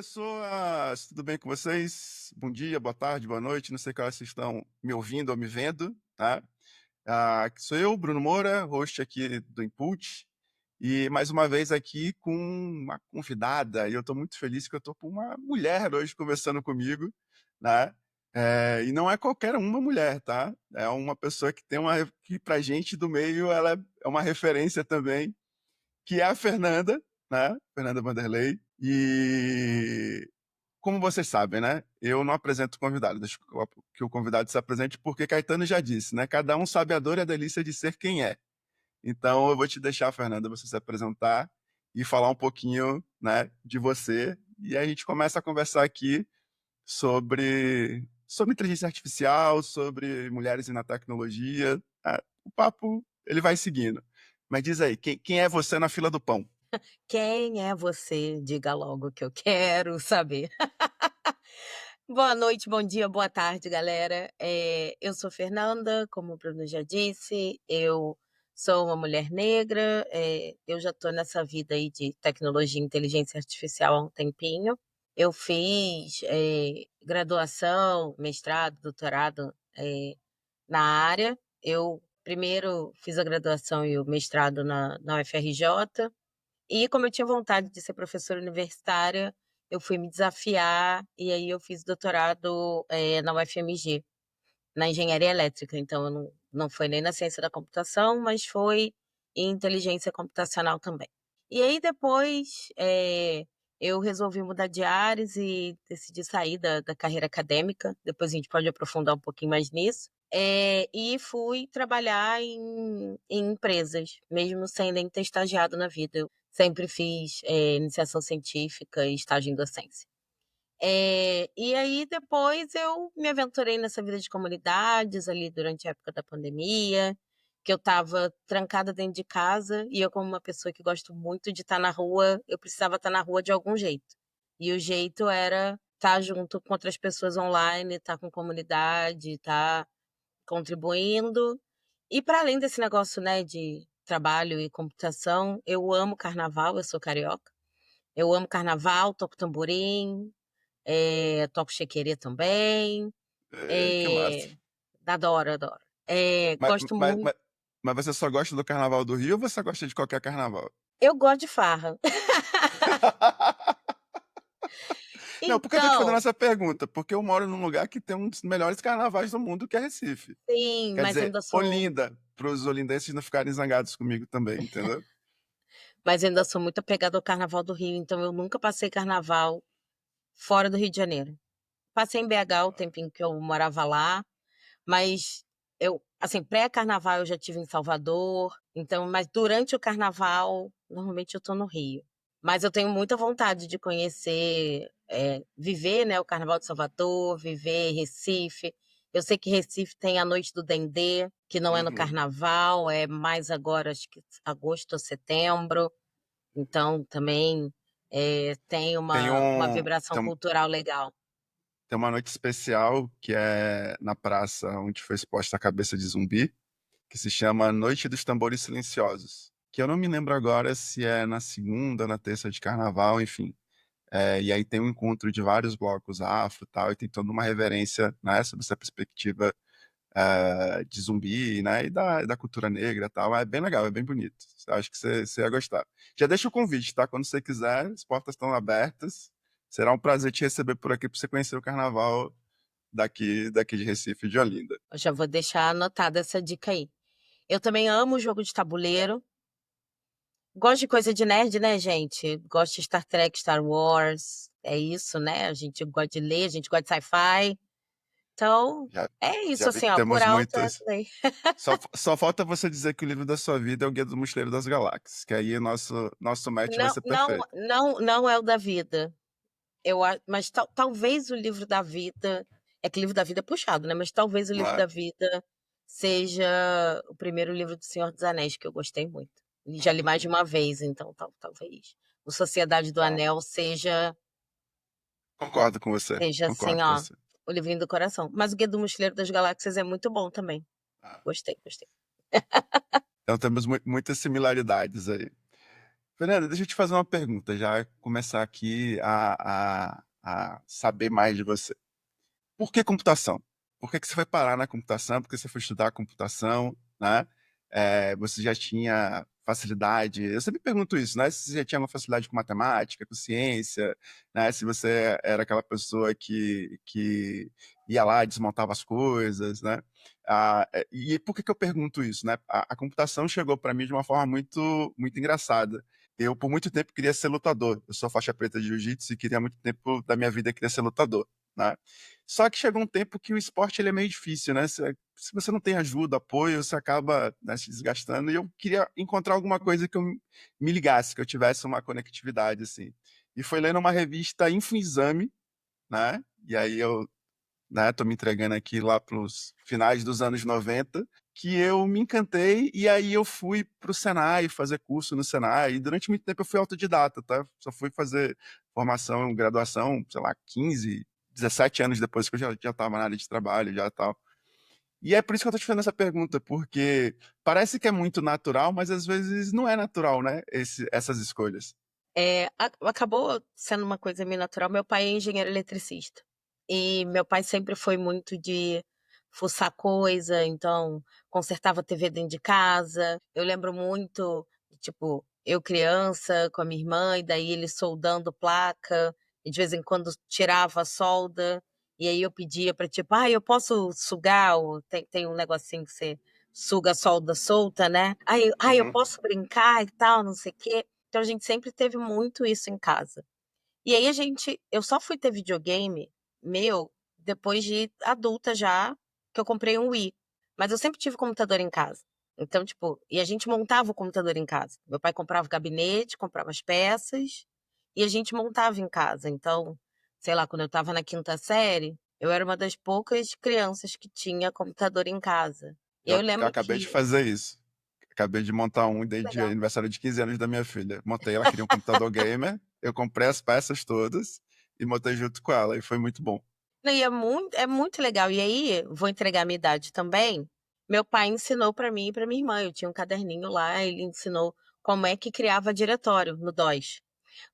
pessoas! Tudo bem com vocês? Bom dia, boa tarde, boa noite. Não sei qual vocês estão me ouvindo ou me vendo, tá? Aqui sou eu, Bruno Moura, host aqui do Input, e mais uma vez aqui com uma convidada, e eu estou muito feliz que eu estou com uma mulher hoje conversando comigo, né? E não é qualquer uma mulher, tá? É uma pessoa que tem que pra gente do meio, ela é uma referência também, que é a Fernanda, né? Fernanda Vanderlei. E como vocês sabem, né? Eu não apresento o convidado, deixo que o convidado se apresente, porque Caetano já disse, né? Cada um sabe a dor e a delícia de ser quem é. Então eu vou te deixar, Fernanda, você se apresentar e falar um pouquinho, né, de você. E aí a gente começa a conversar aqui sobre inteligência artificial, sobre mulheres na tecnologia. O papo, ele vai seguindo. Mas diz aí, quem é você na fila do pão? Quem é você? Diga logo que eu quero saber. Boa noite, bom dia, boa tarde, galera. Eu sou Fernanda, como o Bruno já disse, eu sou uma mulher negra, eu já estou nessa vida aí de tecnologia e inteligência artificial há um tempinho. Eu fiz, graduação, mestrado, doutorado, na área. Eu primeiro fiz a graduação e o mestrado na UFRJ, e como eu tinha vontade de ser professora universitária, eu fui me desafiar e aí eu fiz doutorado, na UFMG, na engenharia elétrica. Então eu não foi nem na ciência da computação, mas foi em inteligência computacional também. E aí depois, eu resolvi mudar de áreas e decidi sair da carreira acadêmica, depois a gente pode aprofundar um pouquinho mais nisso, e fui trabalhar em empresas, mesmo sem nem ter estagiado na vida. Eu sempre fiz, iniciação científica e estágio em docência. E aí depois eu me aventurei nessa vida de comunidades ali durante a época da pandemia, que eu estava trancada dentro de casa e eu, como uma pessoa que gosto muito de estar na rua, eu precisava estar na rua de algum jeito. E o jeito era estar junto com outras pessoas online, estar com comunidade, estar contribuindo. E para além desse negócio, né, de trabalho e computação, eu amo carnaval, eu sou carioca. Eu amo carnaval, toco tamborim, toco chequerê também, Que massa. eh, adoro, adoro. Mas, Gosto mas, muito. mas, mas você só gosta do Carnaval do Rio ou você gosta de qualquer carnaval? Eu gosto de farra. Não, por que eu tô te fazendo Então, essa pergunta? Porque eu moro num lugar que tem um dos melhores carnavais do mundo, que é Recife. sim, Quer dizer, Olinda, para os olindenses não ficarem zangados comigo também, entendeu? mas ainda sou muito apegada ao carnaval do Rio, então eu nunca passei carnaval fora do Rio de Janeiro. Passei em BH o tempinho que eu morava lá, mas eu, assim, pré-carnaval eu já tive em Salvador, então, mas durante o carnaval, normalmente eu tô no Rio. Mas eu tenho muita vontade de conhecer, viver, né, o Carnaval de Salvador, viver Recife. Eu sei que Recife tem a Noite do Dendê, que não é no Uhum. carnaval, é mais agora, acho que agosto ou setembro. Então também, tem Tem uma um, vibração tem, cultural legal. tem uma noite especial que é na praça onde foi exposta a cabeça de zumbi, que se chama Noite dos Tambores Silenciosos. Que eu não me lembro agora se é na segunda, na terça de carnaval, enfim. E aí tem um encontro de vários blocos afro e tal, e tem toda uma reverência, né, sobre essa perspectiva de zumbi, né, e da cultura negra e tal. É bem legal, é bem bonito. Acho que você ia gostar. Já deixa o convite, tá? Quando você quiser, as portas estão abertas. Será um prazer te receber por aqui para você conhecer o carnaval daqui de Recife e de Olinda. Eu já vou deixar anotada essa dica aí. Eu também amo jogo de tabuleiro. Gosto de coisa de nerd, né, gente? Gosto de Star Trek, Star Wars. É isso, né? A gente gosta de ler, a gente gosta de sci-fi. Então, Já, é isso, já vi assim, que ó, por temos alto é essa muitas. daí. Só falta você dizer que o livro da sua vida é o Guia do Mochileiro das Galáxias, que aí o nosso match vai Não, ser não, perfeito. não é o da vida. Mas talvez o livro da vida. É que o livro da vida é puxado, né? Mas talvez o Não livro é? da vida seja o primeiro livro do Senhor dos Anéis, que eu gostei muito. E já li mais de uma vez, então talvez. O Sociedade do Então, Anel concordo com você. seja assim, Concordo com ó, você. o livrinho do coração. Mas o Guia do Mochileiro das Galáxias é muito bom também. Ah, Gostei, gostei. então temos muitas similaridades aí. Fernanda, deixa eu te fazer uma pergunta, já começar aqui a saber mais de você. Por que computação? Por que que você foi parar na computação? Por que você foi estudar computação, né? Você já tinha facilidade? Eu sempre pergunto isso, né? Se você já tinha uma facilidade com matemática, com ciência, né? Se você era aquela pessoa que ia lá e desmontava as coisas, né? E por que que eu pergunto isso, né? A computação chegou para mim de uma forma muito engraçada. Eu, por muito tempo, queria ser lutador. Eu sou faixa preta de jiu-jitsu e queria muito tempo da minha vida queria ser lutador, né? Só que chegou um tempo que o esporte ele é meio difícil, né? Se você não tem ajuda, apoio, você acaba, né, se desgastando. E eu queria encontrar alguma coisa que eu me ligasse, que eu tivesse uma conectividade, assim. E foi lendo uma revista Infoexame, né? E aí eu, né, tô me entregando aqui lá para os finais dos anos 90, que eu me encantei e aí eu fui para o Senai fazer curso no Senai. E durante muito tempo eu fui autodidata, tá? Só fui fazer formação, graduação, sei lá, 15, 17 anos depois que eu já estava na área de trabalho, já tal. E é por isso que eu tô te fazendo essa pergunta, porque parece que é muito natural, mas às vezes não é natural, né? Essas escolhas. Acabou sendo uma coisa meio natural. Meu pai é engenheiro eletricista. E meu pai sempre foi muito de fuçar coisa, então consertava TV dentro de casa. Eu lembro muito, tipo, eu criança com a minha irmã, e daí ele soldando placa, e de vez em quando tirava a solda, e aí eu pedia para tipo, eu posso sugar? Tem um negocinho que você suga a solda solta, né? Eu Uhum, posso brincar e tal, não sei o quê. Então a gente sempre teve muito isso em casa. E aí eu só fui ter videogame meu depois de adulta já, que eu comprei um Wii. Mas eu sempre tive computador em casa. Então, tipo, e a gente montava o computador em casa. Meu pai comprava o gabinete, comprava as peças e a gente montava em casa. Então, sei lá, quando eu tava na quinta série, eu era uma das poucas crianças que tinha computador em casa. E aí eu eu lembro acabei de que fazer isso. Acabei de montar um de legal. aniversário de 15 anos da minha filha. Montei, ela queria um computador gamer, eu comprei as peças todas e montei junto com ela, e foi muito bom. E é muito legal. E aí, vou entregar a minha idade também. Meu pai ensinou para mim e para minha irmã. Eu tinha um caderninho lá, ele ensinou como é que criava diretório no DOS.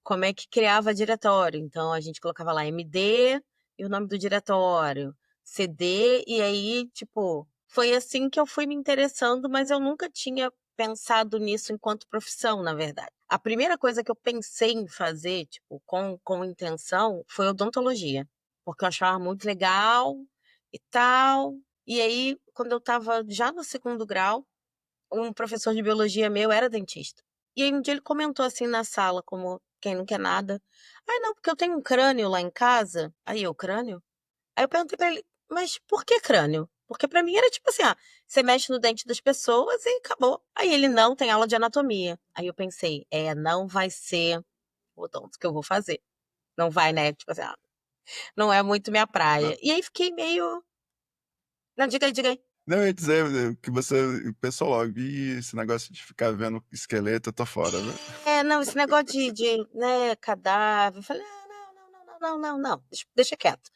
Como é que criava diretório. Então, a gente colocava lá MD e o nome do diretório, CD, e aí, tipo, foi assim que eu fui me interessando, mas eu nunca tinha pensado nisso enquanto profissão, na verdade. A primeira coisa que eu pensei em fazer, tipo, com intenção, foi odontologia, porque eu achava muito legal e tal. E aí, quando eu estava já no segundo grau, um professor de biologia meu era dentista. E aí um dia ele comentou assim na sala, como quem não quer nada. Não, porque eu tenho um crânio lá em casa. Aí eu, crânio? Aí eu perguntei pra ele, mas por que crânio? Porque pra mim era tipo assim, você mexe no dente das pessoas e acabou. Aí ele, não, tem aula de anatomia. Aí eu pensei, não vai ser o odonto que eu vou fazer. Não vai, né? Tipo assim, não é muito minha Não, praia. E aí fiquei meio. Não, diga aí, diga aí. não, eu ia dizer que você pensou logo, "Ih, esse negócio de ficar vendo esqueleto, eu tô fora, viu?" Não, esse negócio né, cadáver. Eu falei, não, não, não, não, não, não, não, deixa quieto.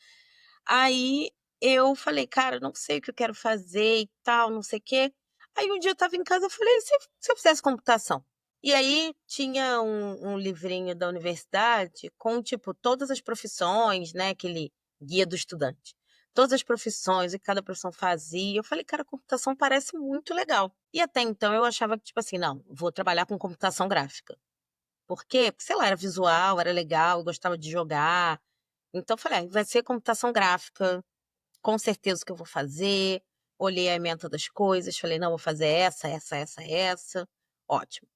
Aí eu falei, cara, não sei o que eu quero fazer e tal, não sei o quê. Aí um dia eu estava em casa, eu falei, se eu fizesse computação? E aí tinha um livrinho da universidade com, tipo, todas as profissões, né, aquele guia do estudante. Todas as profissões, o que cada profissão fazia. Eu falei, cara, computação parece muito legal. E até então eu achava que, tipo assim, não, vou trabalhar com computação gráfica. Por quê? Porque, sei lá, era visual, era legal, eu gostava de jogar. Então, eu falei, vai ser computação gráfica, com certeza o que eu vou fazer. Olhei a ementa das coisas, falei, não, vou fazer essa, essa, essa, essa. Ótimo.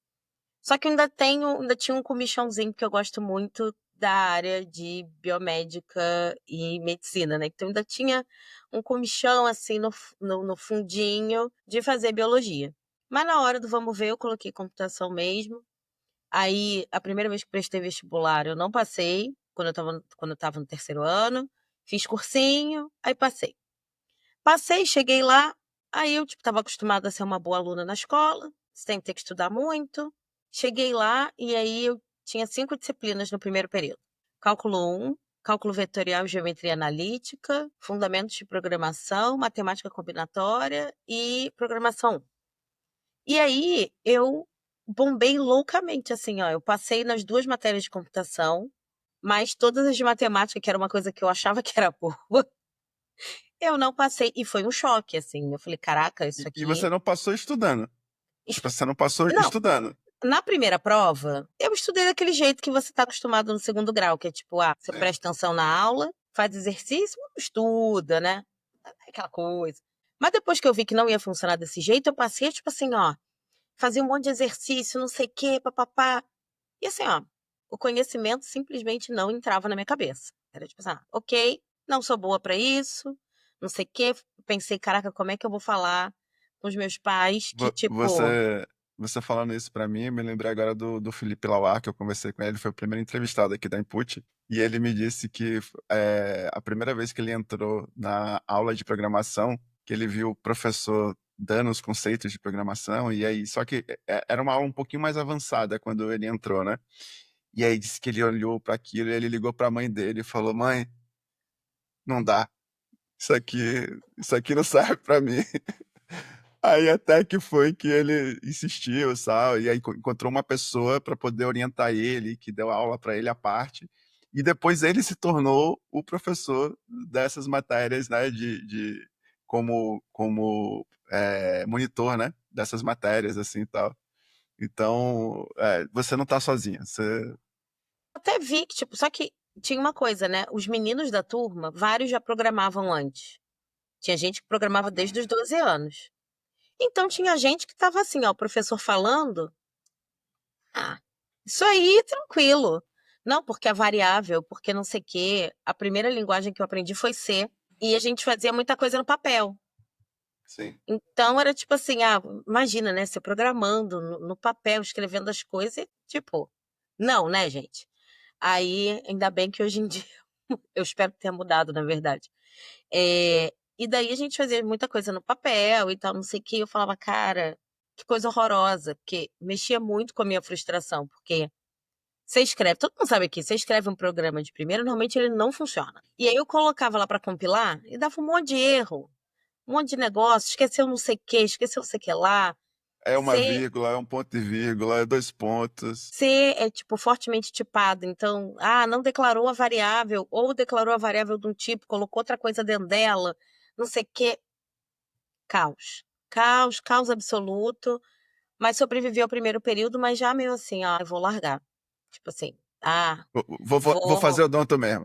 Só que eu ainda tinha um comichãozinho, porque eu gosto muito da área de biomédica e medicina, né? Então, ainda tinha um comichão, assim, no fundinho de fazer biologia. Mas na hora do vamos ver, eu coloquei computação mesmo. Aí, a primeira vez que prestei vestibular, eu não passei, quando eu estava no terceiro ano. Fiz cursinho, aí passei. Passei, cheguei lá, aí eu, tipo, estava acostumada a ser uma boa aluna na escola, sem ter que estudar muito. Cheguei lá e aí eu tinha 5 disciplinas no primeiro período. Cálculo 1, cálculo vetorial e geometria analítica, fundamentos de programação, matemática combinatória e programação 1. E aí eu bombei loucamente, assim, ó, eu passei nas 2 matérias de computação, mas todas as de matemática, que era uma coisa que eu achava que era boa, eu não passei, e foi um choque, assim, eu falei: "Caraca, isso E aqui". você não passou estudando. Es Você não passou não, estudando. na primeira prova, eu estudei daquele jeito que você tá acostumado no segundo grau, que é tipo, você Sim. presta atenção na aula, faz exercício, estuda, né, aquela coisa. Mas depois que eu vi que não ia funcionar desse jeito, eu passei, tipo assim, ó, fazia um monte de exercício, não sei o quê, pá-pá-pá. E assim, ó, o conhecimento simplesmente não entrava na minha cabeça. Era tipo assim: "Ah, ok, não sou boa pra isso, não sei o quê". Pensei: "Caraca, como é que eu vou falar com os meus pais que, Vo tipo". você falando isso pra mim, me lembrei agora do Felipe Lauar, que eu conversei com ele, foi o primeiro entrevistado aqui da Input, e ele me disse que, a primeira vez que ele entrou na aula de programação, que ele viu o professor dando os conceitos de programação, e aí só que era uma aula um pouquinho mais avançada quando ele entrou, né. E aí disse que ele olhou para aquilo e ele ligou para a mãe dele e falou: "Mãe, não dá, isso aqui isso aqui não serve para mim". Aí até que foi que ele insistiu, sabe, e aí encontrou uma pessoa para poder orientar ele, que deu aula para ele à parte, e depois ele se tornou o professor dessas matérias, né, de monitor, né, dessas matérias, assim, e tal. Então, você não tá sozinha, você Até vi que, tipo, só que tinha uma coisa, né, os meninos da turma, vários já programavam antes. Tinha gente que programava desde os 12 anos. Então tinha gente que estava assim, ó, o professor falando: "Ah, isso aí tranquilo. Não, porque é variável, porque não sei o quê". A primeira linguagem que eu aprendi foi C, e a gente fazia muita coisa no papel. sim. Então era tipo assim, imagina, né, você programando no papel, escrevendo as coisas e tipo, não, né, gente. Aí, ainda bem que hoje em dia eu espero que tenha mudado, na verdade. E daí a gente fazia muita coisa no papel e tal, não sei o quê, eu falava: "Cara, que coisa horrorosa", porque mexia muito com a minha frustração, porque você escreve, todo mundo sabe aqui, você escreve um programa de primeira, normalmente ele não funciona. E aí eu colocava lá para compilar e dava um monte de erro, um monte de negócio, esqueceu não sei o quê, esqueceu não sei o que lá. É uma C vírgula, é um ponto e vírgula, é 2 pontos. C é, tipo, fortemente tipado, então, não declarou a variável, ou declarou a variável de um tipo, colocou outra coisa dentro dela, não sei o quê. Caos. Caos, caos absoluto, mas sobrevivi ao primeiro período, mas já meio assim: "Ah, eu vou largar". Tipo assim: Vou fazer vou odonto mesmo.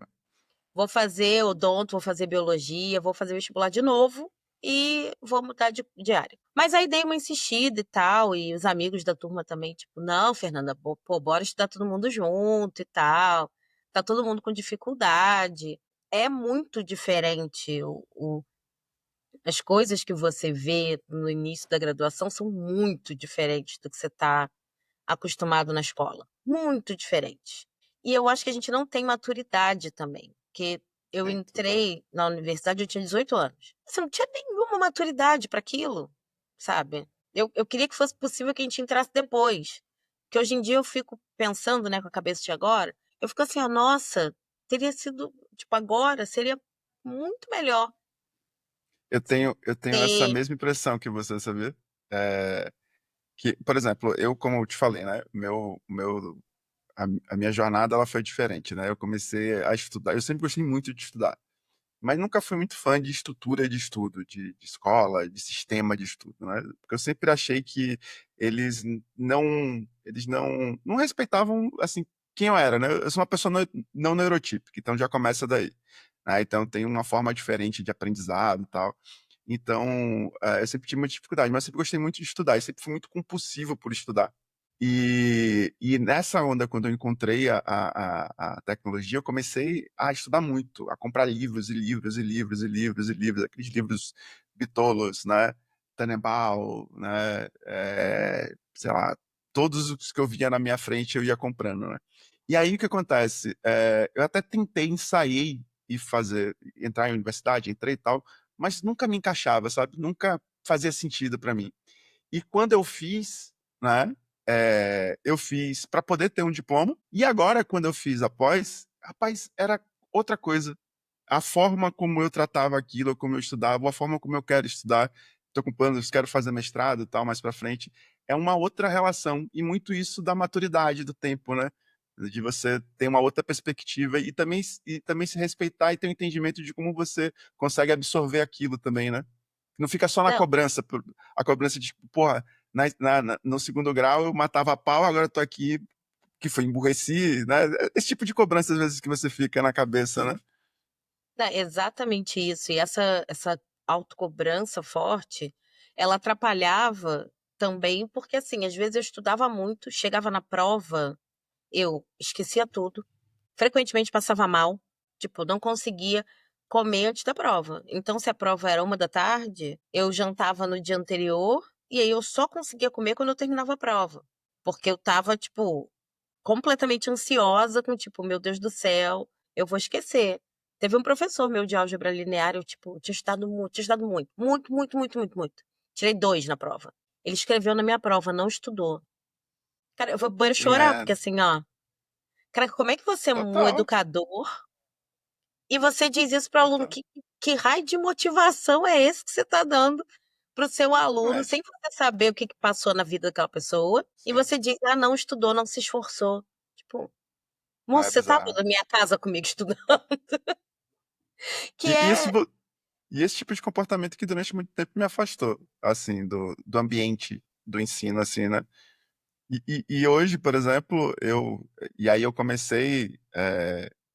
vou fazer odonto, vou fazer biologia, vou fazer vestibular de novo e vou mudar de área". Mas aí dei uma insistida e tal, e os amigos da turma também, tipo: "Não, Fernanda, pô, bora estudar todo mundo junto e tal, tá todo mundo com dificuldade". É muito diferente as coisas que você vê no início da graduação são muito diferentes do que você está acostumado na escola, muito diferentes. E eu acho que a gente não tem maturidade também, porque eu Sim, total. entrei na universidade, eu tinha 18 anos. Você não tinha nenhuma maturidade para aquilo, sabe. Eu queria que fosse possível que a gente entrasse depois, que hoje em dia eu fico pensando, né, com a cabeça de agora, eu fico assim: nossa, teria sido tipo, agora seria muito melhor Eu tenho essa ter". mesma impressão que você, sabia? Eh, que, por exemplo, eu como eu te falei, né, meu a minha jornada ela foi diferente, né, eu comecei a estudar, eu sempre gostei muito de estudar, mas nunca fui muito fã de estrutura de estudo, de escola, de sistema de estudo, né, porque eu sempre achei que eles não respeitavam, assim, quem eu era, né. Eu sou uma pessoa não neurotípica, então já começa daí, né, então tem uma forma diferente de aprendizado, e tal. Então, eu sempre tive muita dificuldade, mas sempre gostei muito de estudar e sempre fui muito compulsivo por estudar. E nessa onda, quando eu encontrei a tecnologia, eu comecei a estudar muito, a comprar livros e livros e livros e livros e livros, aqueles livros bitolos, né, Tannenbaum, né, sei lá, todos os que eu via na minha frente eu ia comprando, né. E aí o que acontece, eu até tentei, ensaiei e fazer entrar em universidade, entrei e tal, mas nunca me encaixava, sabe, nunca fazia sentido para mim. E quando eu fiz, né, eu fiz para poder ter um diploma, e agora quando eu fiz a pós, rapaz, era outra coisa. A forma como eu tratava aquilo, como eu estudava, a forma como eu quero estudar, tô com planos, quero fazer mestrado e tal mais para frente, é uma outra relação, e muito isso da maturidade do tempo, né, de você ter uma outra perspectiva e também se respeitar e ter um entendimento de como você consegue absorver aquilo também, né. Não fica só na Não, cobrança, a cobrança de tipo, porra, no segundo grau eu matava a pau, agora eu tô aqui que foi emburreci, né? Esse tipo de cobrança às vezes que você fica na cabeça, né? é exatamente isso. E essa autocobrança forte, ela atrapalhava também, porque, assim, às vezes eu estudava muito, chegava na prova, eu esquecia tudo, frequentemente passava mal, tipo, não conseguia comer antes da prova. Então, se a prova era 13h, eu jantava no dia anterior, e aí eu só conseguia comer quando eu terminava a prova. Porque eu estava, tipo, completamente ansiosa com tipo: "Meu Deus do céu, eu vou esquecer". Teve um professor meu de álgebra linear, eu, tipo, tinha estudado muito, muito, muito, muito, muito, muito. Tirei 2 na prova. Ele escreveu na minha prova, não estudou. Cara, eu vou pro banheiro chorar, É, porque assim, ó, cara, como é que você é um total. educador e você diz isso para o aluno? Total. Que raio de motivação é esse que você está dando para o seu aluno, Exatamente. sem você saber o que que passou na vida daquela pessoa, e Sim. você diz: "Ah, não estudou, não se esforçou". Tipo, Não, moço, é você estava bizarro. na minha casa comigo estudando? Que E, e esse, é vo- e esse tipo de comportamento que durante muito tempo me afastou, assim, do ambiente do ensino, assim, né? E hoje, por exemplo, e aí eu comecei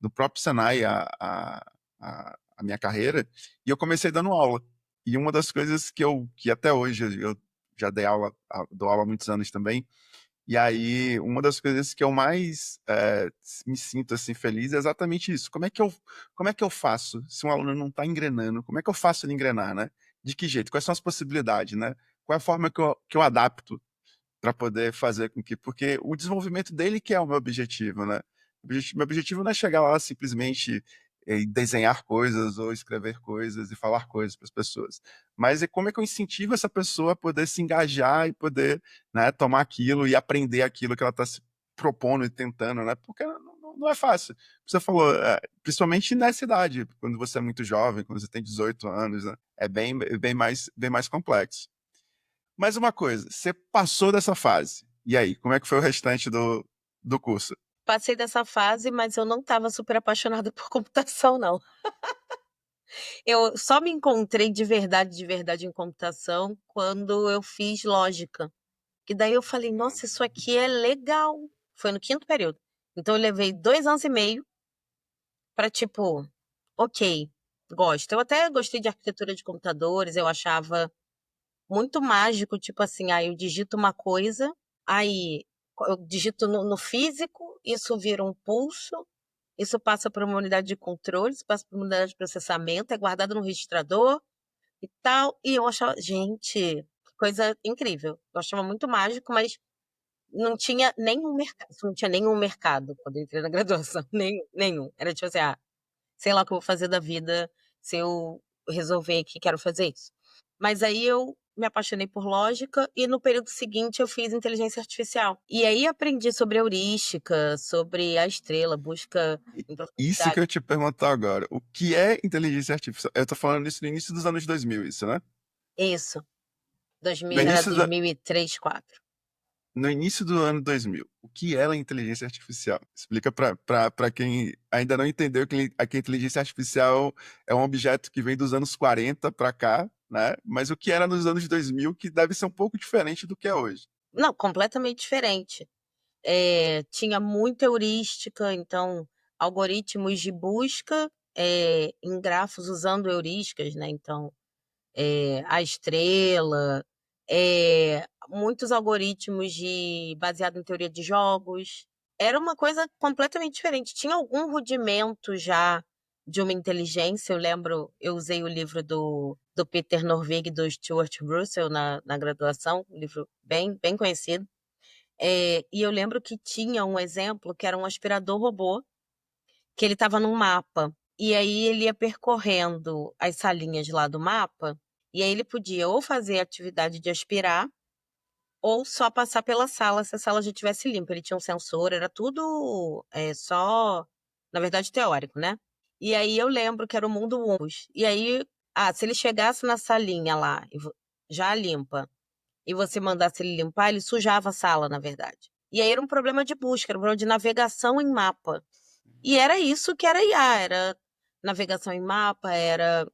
no próprio Senai a minha carreira, e eu comecei dando aula. E uma das coisas que até hoje eu já dei aula, dou aula há muitos anos também, e aí uma das coisas que eu mais me sinto assim feliz é exatamente isso. Como é que eu faço se um aluno não está engrenando? Como é que eu faço ele engrenar, né? De que jeito? Quais são as possibilidades, né? Qual é a forma que eu adapto para poder fazer com que, porque o desenvolvimento dele que é o meu objetivo, né? Meu objetivo não é chegar lá simplesmente e desenhar coisas ou escrever coisas e falar coisas para as pessoas, mas é como é que eu incentivo essa pessoa a poder se engajar e poder, né, tomar aquilo e aprender aquilo que ela está se propondo e tentando, né? Porque não é fácil. Você falou, principalmente nessa idade, quando você é muito jovem, quando você tem 18 anos, né? É bem mais complexo. Mais uma coisa, você passou dessa fase. E aí, como é que foi o restante do curso? passei dessa fase, mas eu não estava super apaixonada por computação não. Eu só me encontrei de verdade em computação quando eu fiz lógica, que daí eu falei: "Nossa, isso aqui é legal". Foi no 5º período. Então eu levei 2 anos e meio para tipo, ok, gosto. Eu até gostei de arquitetura de computadores, eu achava muito mágico, tipo assim, aí eu digito uma coisa, aí eu digito no físico, isso vira um pulso, isso passa por uma unidade de controle, isso passa por uma unidade de processamento, é guardado no registrador e tal. E eu achava, gente, que coisa incrível. Eu achava muito mágico, mas não tinha nenhum mercado, não tinha nenhum mercado quando eu entrei na graduação, nenhum. Era tipo assim, ah, sei lá o que eu vou fazer da vida se eu resolver que quero fazer isso. Mas aí eu me apaixonei por lógica e no período seguinte eu fiz inteligência artificial. E aí aprendi sobre heurística, sobre a estrela, busca E- em Isso que eu profundidade. ia te perguntar agora. O que é inteligência artificial? Eu tô falando isso no início dos anos 2000, isso, né? Isso, No 2000, era início, 2003, 2004. no início do ano 2000, o que é a inteligência artificial? Explica para quem ainda não entendeu que a inteligência artificial é um objeto que vem dos anos 40 para cá, né? Mas o que era nos anos 2000 que deve ser um pouco diferente do que é hoje. Não, completamente diferente. Tinha muita heurística, então algoritmos de busca em grafos usando heurísticas, né? Então a estrela, muitos algoritmos baseado em teoria de jogos. Era uma coisa completamente diferente. Tinha algum rudimento já de uma inteligência. Eu lembro, eu usei o livro do Peter Norvig e do Stuart Russell na graduação, um livro bem, bem conhecido. E eu lembro que tinha um exemplo que era um aspirador robô, que ele estava num mapa. E aí ele ia percorrendo as salinhas lá do mapa, e aí ele podia ou fazer a atividade de aspirar, ou só passar pela sala se a sala já estivesse limpa. Ele tinha um sensor, era tudo só, na verdade, teórico, né? E aí eu lembro que era o mundo Wumbus. E aí, se ele chegasse na salinha lá, já limpa, e você mandasse ele limpar, ele sujava a sala, na verdade. E aí era um problema de busca, era um problema de navegação em mapa. E era isso que era IA, era navegação em mapa, era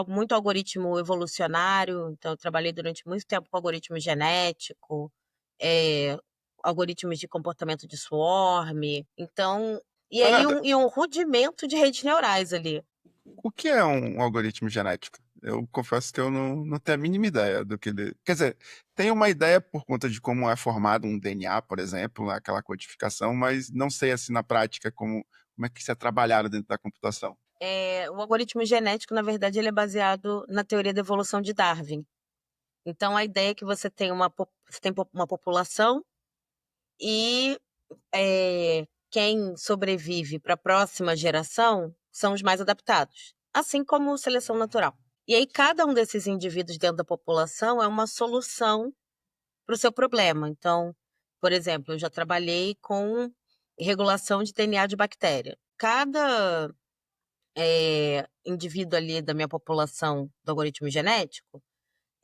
muito algoritmo evolucionário. Então, eu trabalhei durante muito tempo com algoritmo genético, eh, algoritmos de comportamento de swarm. Então, e aí Fernanda, um rudimento de redes neurais ali. o que é um algoritmo genético? Eu confesso que eu não tenho a mínima ideia do que ele. Quer dizer, tenho uma ideia por conta de como é formado um DNA, por exemplo, aquela codificação, mas não sei assim na prática como é que isso é trabalhado dentro da computação. O algoritmo genético, na verdade, ele é baseado na teoria da evolução de Darwin. Então, a ideia é que você tem uma população e quem sobrevive para a próxima geração são os mais adaptados, assim como seleção natural. E aí, cada um desses indivíduos dentro da população é uma solução para o seu problema. Então, por exemplo, eu já trabalhei com regulação de DNA de bactéria. Cada indivíduo ali da minha população do algoritmo genético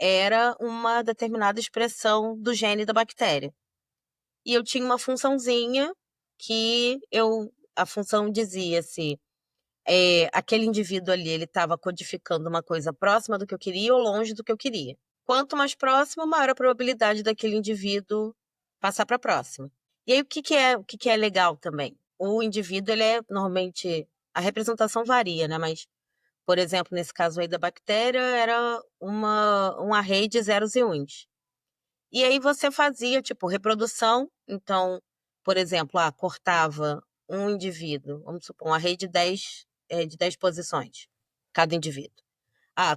era uma determinada expressão do gene da bactéria. E eu tinha uma funçãozinha que a função dizia se aquele indivíduo ali ele estava codificando uma coisa próxima do que eu queria ou longe do que eu queria. Quanto mais próximo, maior a probabilidade daquele indivíduo passar para a próxima. E aí o que é legal também? O indivíduo ele é normalmente a representação varia, né? Mas por exemplo, nesse caso aí da bactéria, era um array de zeros e uns. E aí você fazia, tipo, reprodução. Então, por exemplo, cortava um indivíduo, vamos supor, um array de 10 posições, cada indivíduo.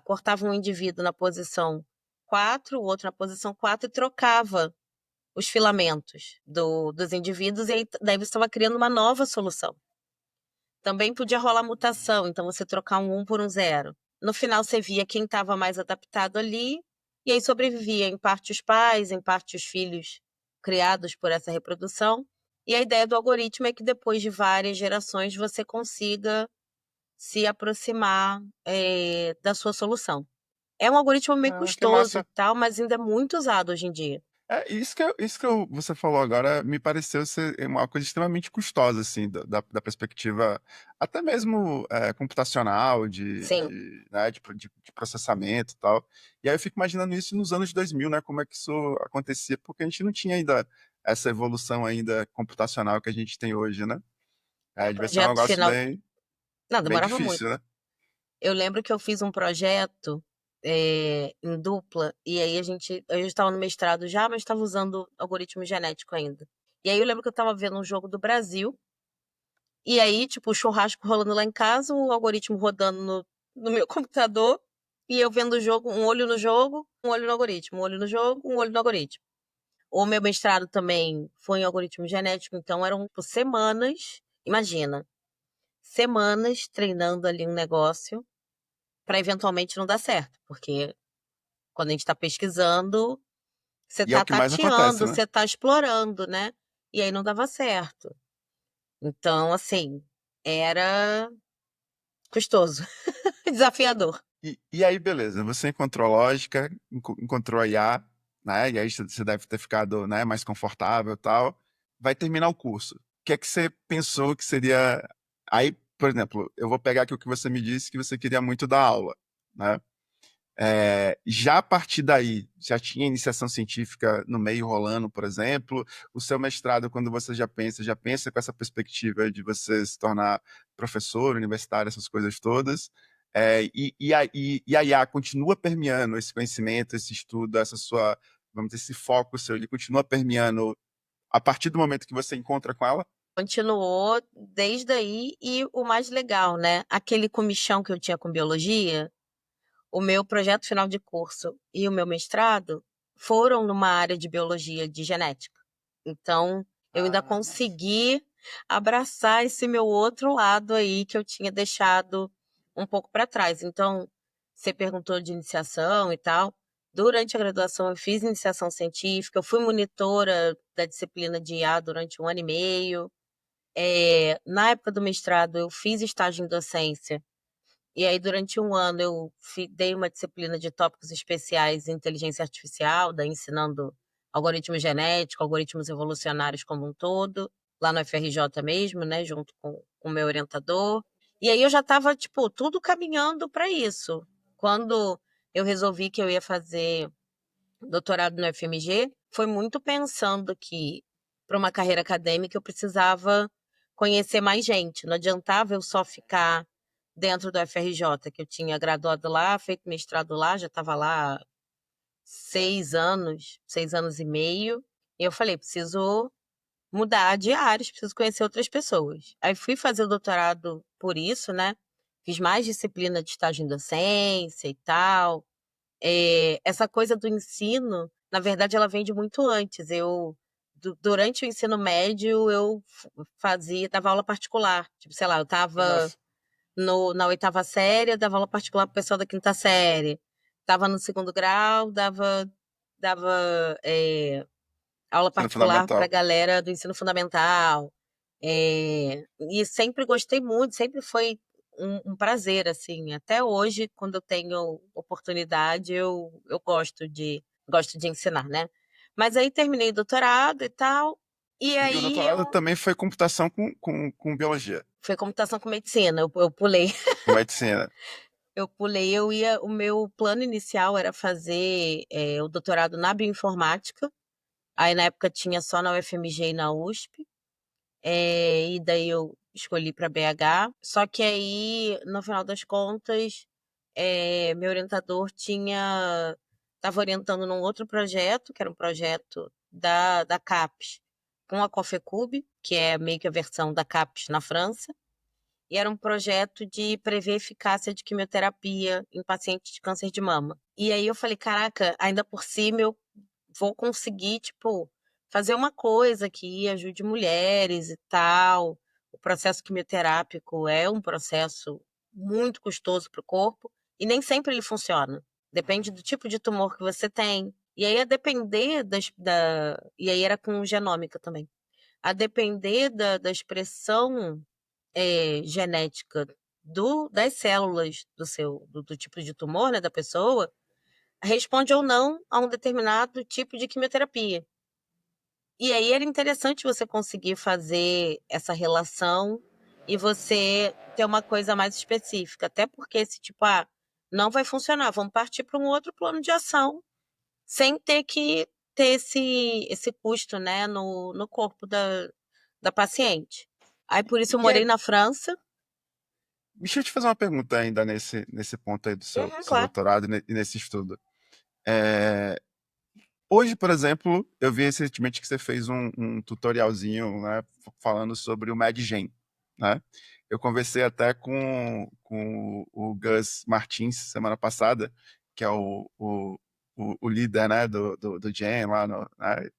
Cortava um indivíduo na posição 4, o outro na posição 4 e trocava os filamentos dos indivíduos, e aí, daí você estava criando uma nova solução. Também podia rolar mutação, então você trocar um 1 por um 0. No final você via quem estava mais adaptado ali, e aí sobrevivia em parte os pais, em parte os filhos criados por essa reprodução. E a ideia do algoritmo é que depois de várias gerações você consiga se aproximar da sua solução. É um algoritmo meio Ah, que custoso e massa. tal, mas ainda é muito usado hoje em dia. Você falou agora me pareceu ser uma coisa extremamente custosa, assim, da perspectiva até mesmo computacional, Sim. né, de processamento e tal. E aí eu fico imaginando isso nos anos 2000, né, como é que isso acontecia, porque a gente não tinha ainda essa evolução ainda computacional que a gente tem hoje, né? O Devia ser um projeto negócio final. Não, bem demorava muito. difícil, né? Eu lembro que eu fiz um projeto em dupla, e aí eu já estava no mestrado já, mas estava usando algoritmo genético ainda. E aí eu lembro que eu estava vendo um jogo do Brasil, e aí, tipo, o churrasco rolando lá em casa, o algoritmo rodando no meu computador, e eu vendo o jogo, um olho no jogo, um olho no algoritmo, um olho no jogo, um olho no algoritmo. O meu mestrado também foi em algoritmo genético, então eram por semanas, imagina, semanas treinando ali um negócio para eventualmente não dar certo, porque quando a gente está pesquisando, você E é o está que mais acontece, tateando, né? você está explorando, né? E aí não dava certo. Então, assim, era custoso, desafiador. E aí, beleza, você encontrou lógica, encontrou a IA, né? E aí você deve ter ficado, né, mais confortável e tal. Vai terminar o curso. O que é que você pensou que seria. Aí, por exemplo, eu vou pegar aqui o que você me disse que você queria muito dar aula, né? Já a partir daí, já tinha iniciação científica no meio rolando, por exemplo. O seu mestrado, quando você já pensa com essa perspectiva de você se tornar professor universitário, essas coisas todas. E a IA continua permeando esse conhecimento, esse estudo, essa sua, vamos dizer, esse foco seu, ele continua permeando a partir do momento que você encontra com ela? Continuou desde aí e o mais legal, né? Aquele comichão que eu tinha com biologia, o meu projeto final de curso e o meu mestrado foram numa área de biologia de genética. Então, eu ainda Ah, consegui abraçar esse meu outro lado aí que eu tinha deixado um pouco para trás. Então, você perguntou de iniciação e tal. Durante a graduação, eu fiz iniciação científica, eu fui monitora da disciplina de IA durante um ano e meio. Na época do mestrado, eu fiz estágio em docência E aí, durante um ano, eu dei uma disciplina de tópicos especiais em inteligência artificial, daí ensinando algoritmo genético, algoritmos evolucionários como um todo, lá no FRJ mesmo, né, junto com o meu orientador. E aí eu já estava, tipo, tudo caminhando para isso. Quando eu resolvi que eu ia fazer doutorado no FMG, foi muito pensando que para uma carreira acadêmica eu precisava conhecer mais gente. Não adiantava eu só ficar dentro do FRJ, que eu tinha graduado lá, feito mestrado lá, já estava lá 6 anos, 6 anos e meio. E eu falei, preciso mudar de áreas, preciso conhecer outras pessoas. Aí fui fazer o doutorado por isso, né? Fiz mais disciplina de estágio em docência e tal. Essa coisa do ensino, na verdade, ela vem de muito antes. Durante o ensino médio, eu dava aula particular. Tipo, sei lá, eu Que estava massa. na oitava série, eu dava aula particular pro pessoal da quinta série. Estava no segundo grau, dava aula Sendo particular para a fundamental. galera do ensino fundamental. E sempre gostei muito, sempre foi um prazer, assim. Até hoje, quando eu tenho oportunidade, eu gosto de ensinar, né? Mas aí terminei o doutorado e tal, e E o aí doutorado também foi computação com biologia, foi computação com medicina, eu pulei. com medicina. O meu plano inicial era fazer o doutorado na bioinformática. Aí na época tinha só na UFMG e na USP. E daí eu escolhi para BH. Só que aí, no final das contas, meu orientador estava orientando num outro projeto, que era um projeto da CAPES, com a Cofecube, que é meio que a versão da CAPES na França. E era um projeto de prever eficácia de quimioterapia em pacientes de câncer de mama. E aí eu falei, caraca, ainda por cima eu vou conseguir, tipo, fazer uma coisa que ajude mulheres e tal. O processo quimioterápico é um processo muito custoso para o corpo e nem sempre ele funciona. Depende do tipo de tumor que você tem. E aí, a depender e aí era com genômica também. A depender da expressão genética das células do tipo de tumor, né, da pessoa, responde ou não a um determinado tipo de quimioterapia. E aí era interessante você conseguir fazer essa relação e você ter uma coisa mais específica, até porque esse tipo, não vai funcionar, vamos partir para um outro plano de ação, sem ter que ter esse custo, né, no corpo da paciente. Aí por isso eu E aí, morei na França. deixa eu te fazer uma pergunta ainda nesse ponto aí do seu, Uhum, seu claro. doutorado e nesse estudo. É, hoje, por exemplo, eu vi recentemente que você fez um tutorialzinho, né, falando sobre o MedGen, né? Eu conversei até com o Gus Martins semana passada, que é o líder, né, do Gen lá né?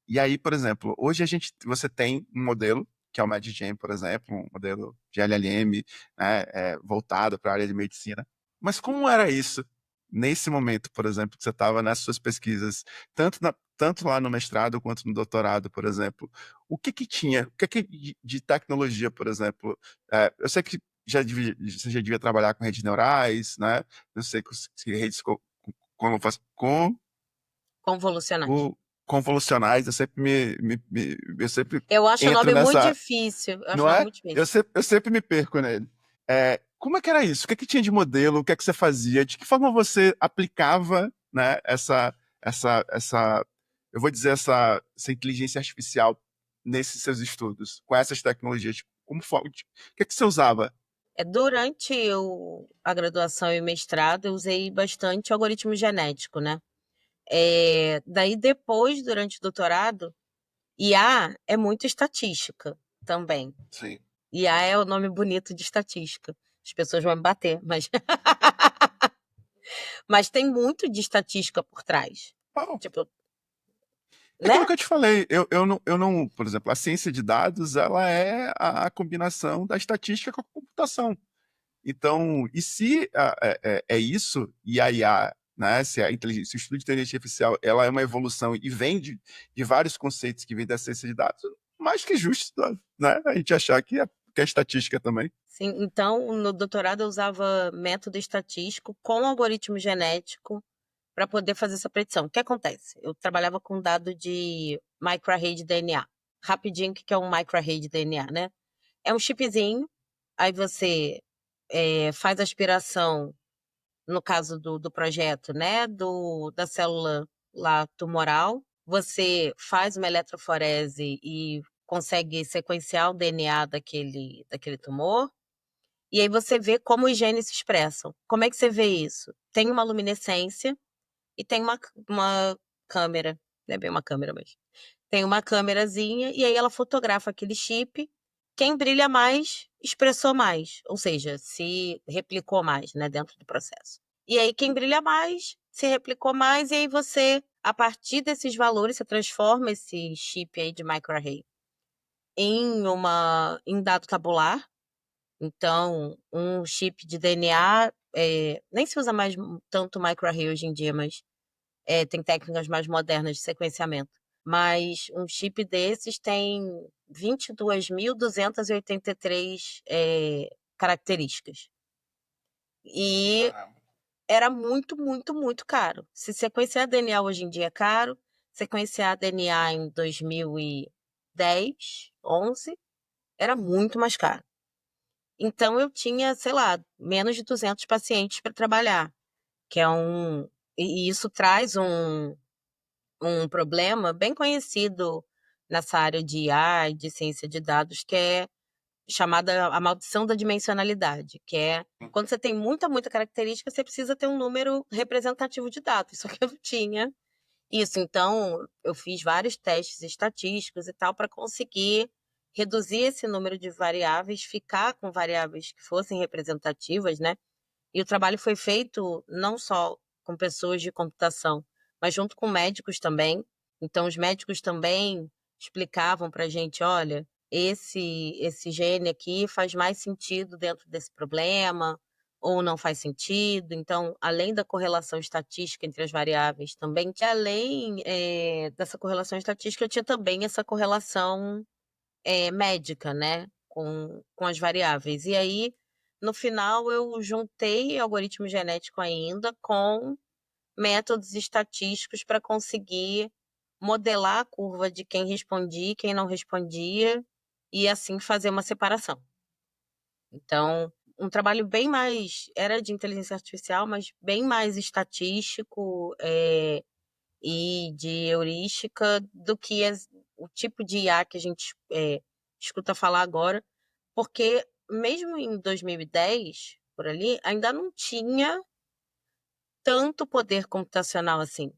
E aí, por exemplo, hoje você tem um modelo, que é o MedGen, por exemplo, um modelo de LLM, né, voltado para a área de medicina. Mas como era isso nesse momento, por exemplo, que você estava nas suas pesquisas, tanto lá no mestrado quanto no doutorado, por exemplo? O que que tinha? O que que de tecnologia, por exemplo? Eu sei que você já devia trabalhar com redes neurais, né? Eu sei que redes com Convolucionais. o convolucionais, eu sempre Eu acho o entro nome muito nessa, difícil. Eu acho o não nome é? muito Eu difícil. sempre, eu sempre me perco nele. Como é que era isso? O que é que tinha de modelo? O que é que você fazia? De que forma você aplicava, né, essa, eu vou dizer, essa inteligência artificial nesses seus estudos, com essas tecnologias? Tipo, o que é que você usava? Durante a graduação e o mestrado, eu usei bastante algoritmo genético, né? Daí depois, durante o doutorado, IA é muito estatística também. Sim. IA é o nome bonito de estatística. As pessoas vão me bater, mas, mas tem muito de estatística por trás. Tipo, É né? aquilo que eu te falei, eu não, por exemplo, a ciência de dados, ela é a combinação da estatística com a computação. Então, e se é isso, e a IA, né, se o estudo de inteligência artificial, ela é uma evolução e vem de vários conceitos que vêm da ciência de dados, mais que justo, né, a gente achar que que é estatística também. Sim, então no doutorado eu usava método estatístico com algoritmo genético para poder fazer essa predição. O que acontece? Eu trabalhava com dado de microarray de DNA. Rapidinho, o que é um microarray de DNA, né? É um chipzinho, aí você faz a aspiração, no caso do projeto, né, da célula lá tumoral, você faz uma eletroforese e consegue sequenciar o DNA daquele tumor, e aí você vê como os genes se expressam. Como é que você vê isso? Tem uma luminescência e tem uma câmera, não é bem uma câmera, mas tem uma câmerazinha, e aí ela fotografa aquele chip. Quem brilha mais, expressou mais, ou seja, se replicou mais, né, dentro do processo. E aí, quem brilha mais, se replicou mais, e aí você, a partir desses valores, você transforma esse chip aí de microarray em dado tabular. Então, um chip de DNA, nem se usa mais tanto microarray hoje em dia, mas tem técnicas mais modernas de sequenciamento. Mas um chip desses tem 22.283 características. E Caramba. era muito, muito, muito caro. Se sequenciar DNA hoje em dia é caro, sequenciar DNA em 2010, 11, era muito mais caro. Então eu tinha, sei lá, menos de 200 pacientes para trabalhar, que é e isso traz um problema bem conhecido nessa área de IA e de ciência de dados, que é chamada a maldição da dimensionalidade, que é quando você tem muita, muita característica, você precisa ter um número representativo de dados, só que eu não tinha isso. Então, eu fiz vários testes estatísticos e tal para conseguir reduzir esse número de variáveis, ficar com variáveis que fossem representativas, né? E o trabalho foi feito não só com pessoas de computação, mas junto com médicos também. Então, os médicos também explicavam para a gente: olha, esse gene aqui faz mais sentido dentro desse problema, ou não faz sentido. Então, além da correlação estatística entre as variáveis, também, além dessa correlação estatística, eu tinha também essa correlação médica, né, com as variáveis. E aí, no final, eu juntei algoritmo genético ainda com métodos estatísticos para conseguir modelar a curva de quem respondia e quem não respondia, e assim fazer uma separação. Então, um trabalho bem mais, era de inteligência artificial, mas bem mais estatístico, e de heurística do que o tipo de IA que a gente escuta falar agora, porque mesmo em 2010, por ali, ainda não tinha tanto poder computacional assim.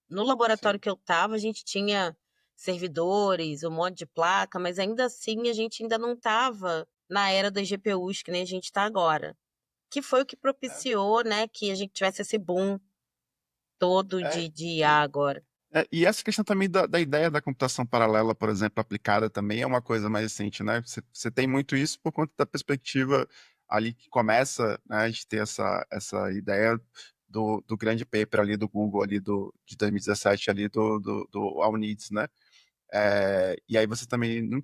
No laboratório Sim. que eu estava, a gente tinha servidores, um monte de placa, mas ainda assim a gente ainda não estava na era das GPUs que nem a gente está agora. Que foi o que É, propiciou, né, que a gente tivesse esse boom todo é, de IA agora. e essa questão também da ideia da computação paralela, por exemplo, aplicada também é uma coisa mais recente, né? Você tem muito isso por conta da perspectiva ali que começa, né, a gente ter essa ideia do grande paper ali do Google, ali de 2017, ali do All Needs, né? E aí você também não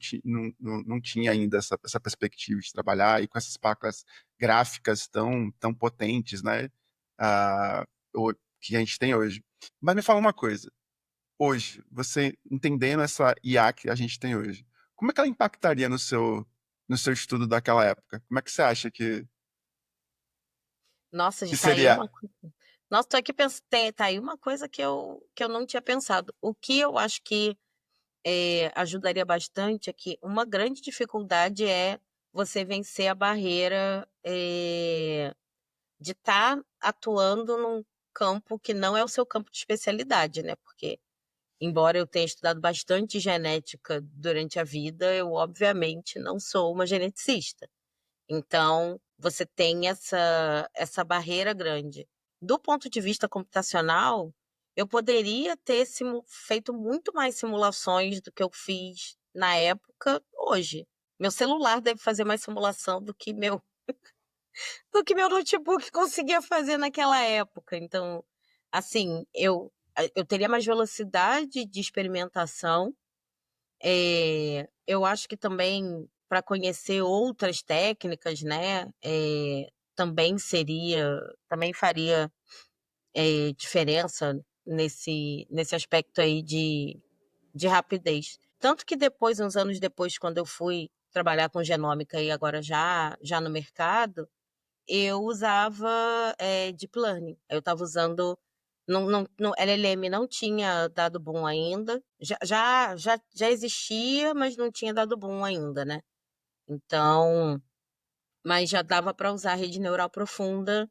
tinha ainda essa perspectiva de trabalhar e com essas placas gráficas tão potentes, né? Ah, que a gente tem hoje. Mas me fala uma coisa, hoje, você entendendo essa IA que a gente tem hoje, como é que ela impactaria no seu estudo daquela época? Como é que você acha Nossa, que tá aí seria? uma coi nossa, tô aqui tá aí uma coisa que eu não tinha pensado. O que eu acho que, ajudaria bastante é que uma grande dificuldade é você vencer a barreira, de estar atuando num campo que não é o seu campo de especialidade, né, porque, embora eu tenha estudado bastante genética durante a vida, eu obviamente não sou uma geneticista. Então, você tem essa barreira grande. Do ponto de vista computacional, eu poderia ter feito muito mais simulações do que eu fiz na época hoje. Meu celular deve fazer mais simulação do que meu notebook conseguia fazer naquela época. Então, assim, eu teria mais velocidade de experimentação. Eu acho que também para conhecer outras técnicas, né, também faria, diferença nesse aspecto aí de rapidez. Tanto que depois, uns anos depois, quando eu fui trabalhar com genômica e agora já no mercado, eu usava, deep learning. Eu estava usando não LLM não tinha dado boom ainda, já existia, mas não tinha dado boom ainda, né. Então mas já dava para usar rede neural profunda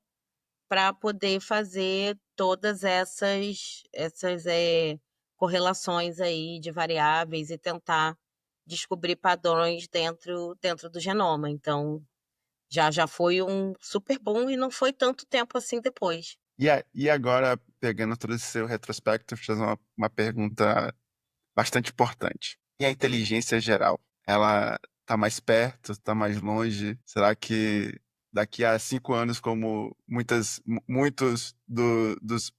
para poder fazer todas essas, correlações aí de variáveis e tentar descobrir padrões dentro do genoma. Então, já foi um super bom e não foi tanto tempo assim depois. E agora, pegando todo esse seu retrospecto, vou te fazer uma pergunta bastante importante. E a inteligência geral? Ela está mais perto, está mais longe? Será que daqui a 5 anos, como muitos dos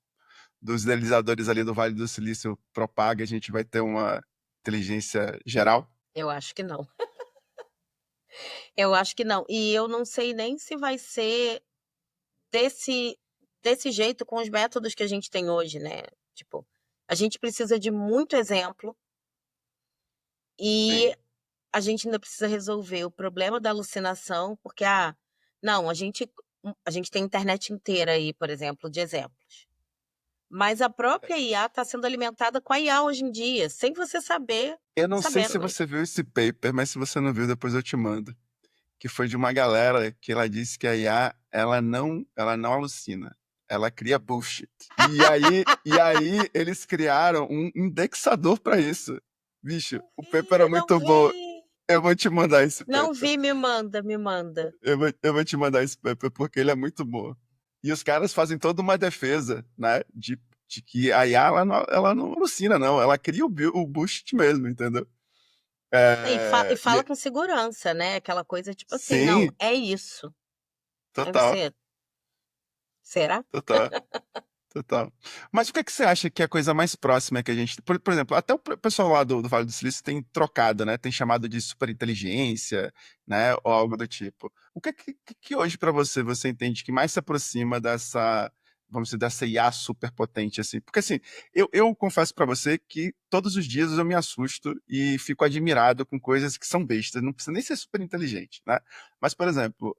idealizadores ali do Vale do Silício propagam, a gente vai ter uma inteligência geral? Eu acho que não. Eu acho que não. E eu não sei nem se vai ser desse desse jeito com os métodos que a gente tem hoje, né. Tipo, a gente precisa de muito exemplo Sim. e a gente ainda precisa resolver o problema da alucinação, porque, não, a gente tem a internet inteira aí, por exemplo, de exemplos. Mas a própria IA está sendo alimentada com a IA hoje em dia, sem você Eu não sei sabendo se mesmo. você viu esse paper, mas se você não viu, depois eu te mando. Que foi de uma galera que ela disse que a IA, ela não alucina, ela cria bullshit. E aí eles criaram um indexador para isso. Bicho, o paper era Não muito bom. vi, Eu vou te mandar esse não paper. vi, me manda, me manda. Eu vou te mandar esse paper porque ele é muito bom. E os caras fazem toda uma defesa, né, de que a IA, ela não alucina, não. Ela cria o bullshit mesmo, entendeu? E É, fala com segurança, né, aquela coisa tipo assim: "Não, sim, é isso". Aí total, você: "Será?". total. Total. Mas o que é que você acha que é a coisa mais próxima que a gente. Por exemplo, até o pessoal lá do Vale do Silício tem trocado, né? Tem chamado de superinteligência, né? Ou algo do tipo. O que hoje para você entende que mais se aproxima dessa, vamos dizer, dessa IA super potente, assim? Porque assim, eu confesso para você que todos os dias eu me assusto e fico admirado com coisas que são bestas. Não precisa nem ser super inteligente, né? Mas, por exemplo,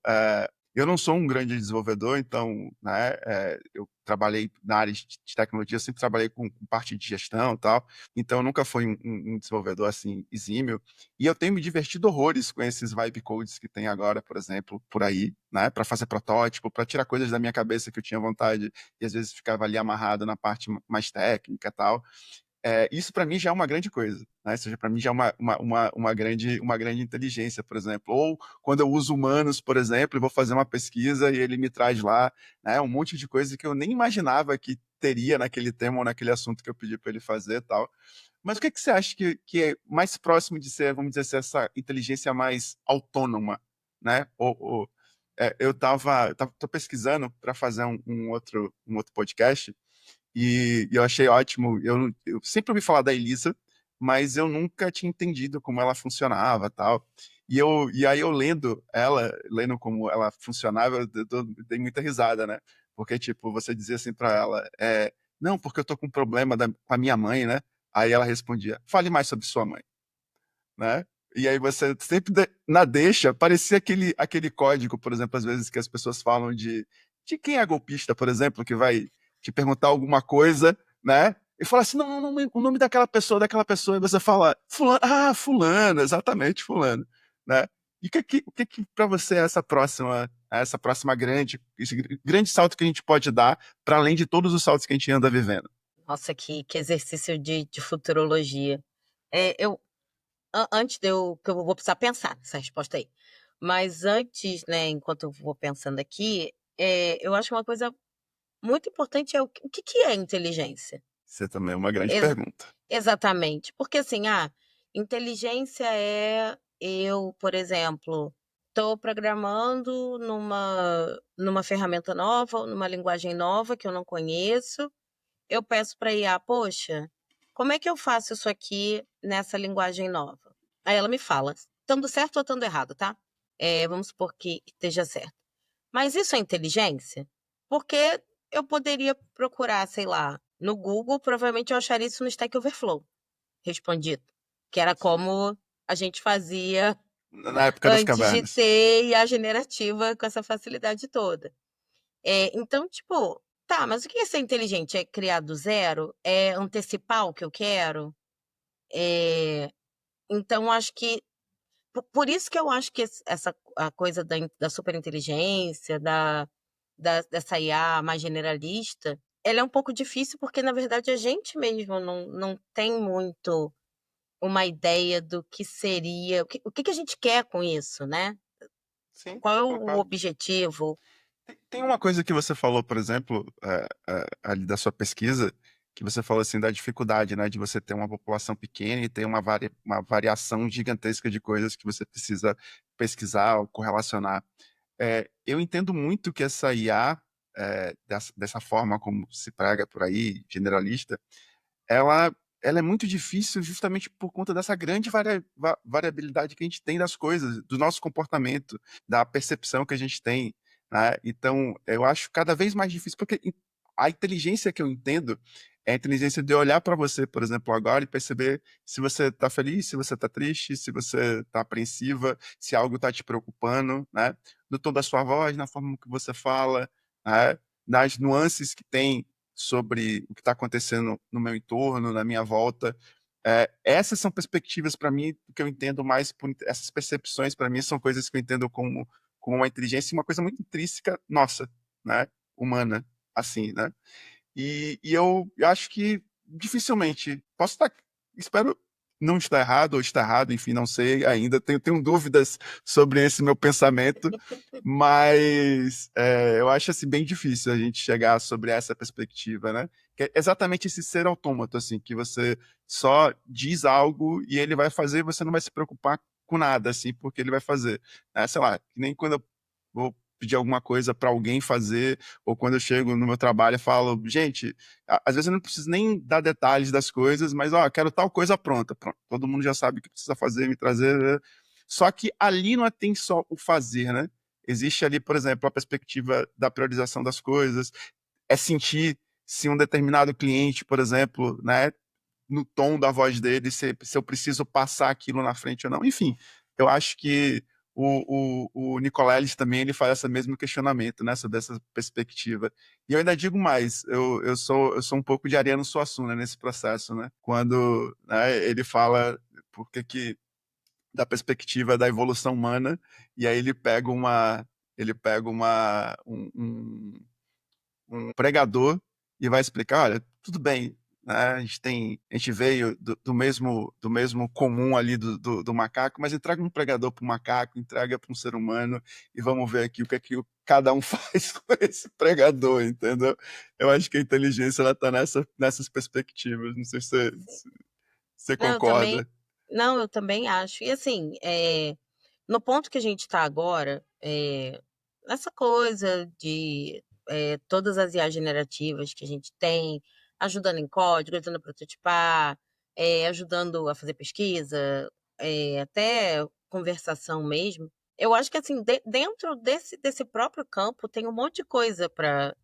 eu não sou um grande desenvolvedor, então, né, eu trabalhei na área de tecnologia, eu sempre trabalhei com parte de gestão e tal, então eu nunca fui um desenvolvedor assim exímio, e eu tenho me divertido horrores com esses vibe codes que tem agora, por exemplo, por aí, né, para fazer protótipo, para tirar coisas da minha cabeça que eu tinha vontade e às vezes ficava ali amarrado na parte mais técnica e tal. Isso para mim já é uma grande coisa, né? Ou seja, para mim já é uma grande inteligência, por exemplo. Ou quando eu uso humanos, por exemplo, e vou fazer uma pesquisa e ele me traz lá, né, um monte de coisa que eu nem imaginava que teria naquele tema ou naquele assunto que eu pedi para ele fazer e tal. Mas o que você acha que é mais próximo de ser, vamos dizer assim, essa inteligência mais autônoma, né? Eu tô pesquisando para fazer um outro podcast e eu achei ótimo. Eu sempre ouvi falar da Elisa, mas eu nunca tinha entendido como ela funcionava, tal. E aí eu lendo como ela funcionava, eu dei muita risada, né? Porque, tipo, você dizia assim para ela, não, porque eu tô com um problema com a minha mãe, né? Aí ela respondia, fale mais sobre sua mãe, né? E aí você sempre na deixa, parecia aquele código, por exemplo, às vezes que as pessoas falam de quem é golpista, por exemplo, que vai te perguntar alguma coisa, né? E fala assim, não, não, o nome daquela pessoa, e você fala, fulano, fulano, exatamente, fulano, né? E o que para você é essa próxima esse grande salto que a gente pode dar, para além de todos os saltos que a gente anda vivendo? Nossa, que exercício de futurologia. Eu antes de eu que eu vou precisar pensar nessa resposta aí. Mas antes, né, enquanto eu vou pensando aqui, eu acho que uma coisa muito importante é o que é inteligência? Isso é também uma grande Exa pergunta. exatamente, porque assim, inteligência é eu, por exemplo, estou programando numa ferramenta nova ou numa linguagem nova que eu não conheço, eu peço para IA: "Poxa, como é que eu faço isso aqui nessa linguagem nova?". Aí ela me fala. estando certo ou estando errado, tá? Vamos supor que esteja certo. Mas isso é inteligência? Porque eu poderia procurar, sei lá, no Google, provavelmente eu acharia isso no Stack Overflow, respondido, que era Sim. como a gente fazia Na época das antes de cavernas. ter IA generativa com essa facilidade toda. Então, tipo, tá, mas o que é ser inteligente? É criar do zero? É antecipar o que eu quero? Então, acho que por isso que eu acho que essa a coisa da superinteligência, dessa IA mais generalista, ela é um pouco difícil, porque na verdade a gente mesmo não tem muito uma ideia do que seria, o que a gente quer com isso, né? Sim, Qual é o concordo. objetivo? Tem uma coisa que você falou, por exemplo, ali da sua pesquisa, que você falou assim da dificuldade, né, de você ter uma população pequena e ter uma variação gigantesca de coisas que você precisa pesquisar ou correlacionar. Eu entendo muito que essa IA, dessa forma como se prega por aí, generalista, ela, ela é muito difícil justamente por conta dessa grande variabilidade que a gente tem das coisas, do nosso comportamento, da percepção que a gente tem, né? Então, eu acho cada vez mais difícil, porque a inteligência que eu entendo é a inteligência de olhar para você, por exemplo, agora e perceber se você está feliz, se você está triste, se você está apreensiva, se algo está te preocupando, né? No tom da sua voz, na forma que você fala, né? Nas nuances que tem sobre o que está acontecendo no meu entorno, na minha volta. Essas são perspectivas para mim que eu entendo mais por essas percepções para mim são coisas que eu entendo como uma inteligência, uma coisa muito intrínseca nossa, né, humana, assim, né? E eu acho que dificilmente posso estar, espero não estar errado ou estar errado, enfim, não sei ainda, tenho dúvidas sobre esse meu pensamento, mas eu acho assim bem difícil a gente chegar sobre essa perspectiva, né? Que é exatamente esse ser autômato, assim, que você só diz algo e ele vai fazer, você não vai se preocupar com nada, assim, porque ele vai fazer. Sei lá, que nem quando eu vou pedir alguma coisa para alguém fazer, ou quando eu chego no meu trabalho e falo, gente, às vezes eu não preciso nem dar detalhes das coisas, mas, ó, quero tal coisa pronta. Pronto, todo mundo já sabe o que precisa fazer, me trazer, né? Só que ali não tem só o fazer, né? Existe ali, por exemplo, a perspectiva da priorização das coisas, é sentir se um determinado cliente, por exemplo, né, no tom da voz dele, se eu preciso passar aquilo na frente ou não. Enfim, eu acho que o Nicoleles também ele faz esse mesmo questionamento, né, sobre essa perspectiva. E eu ainda digo mais, eu sou um pouco de Ariano Suassuna nesse processo, né? Quando, né, ele fala porque que da perspectiva da evolução humana, e aí ele pega um pregador e vai explicar, olha, tudo bem, né, a gente veio do mesmo comum ali do macaco, mas entrega um pregador para o macaco, entrega para um ser humano e vamos ver aqui o que é que cada um faz com esse pregador, entendeu? Eu acho que a inteligência ela está nessas perspectivas. Não sei se você, Sim. se você Não, eu também, concorda. não, eu também acho. E assim, no ponto que a gente está agora, essa coisa de todas as IA generativas que a gente tem, ajudando em código, ajudando a prototipar, ajudando a fazer pesquisa, até conversação mesmo. Eu acho que assim, dentro desse próprio campo tem um monte de coisa para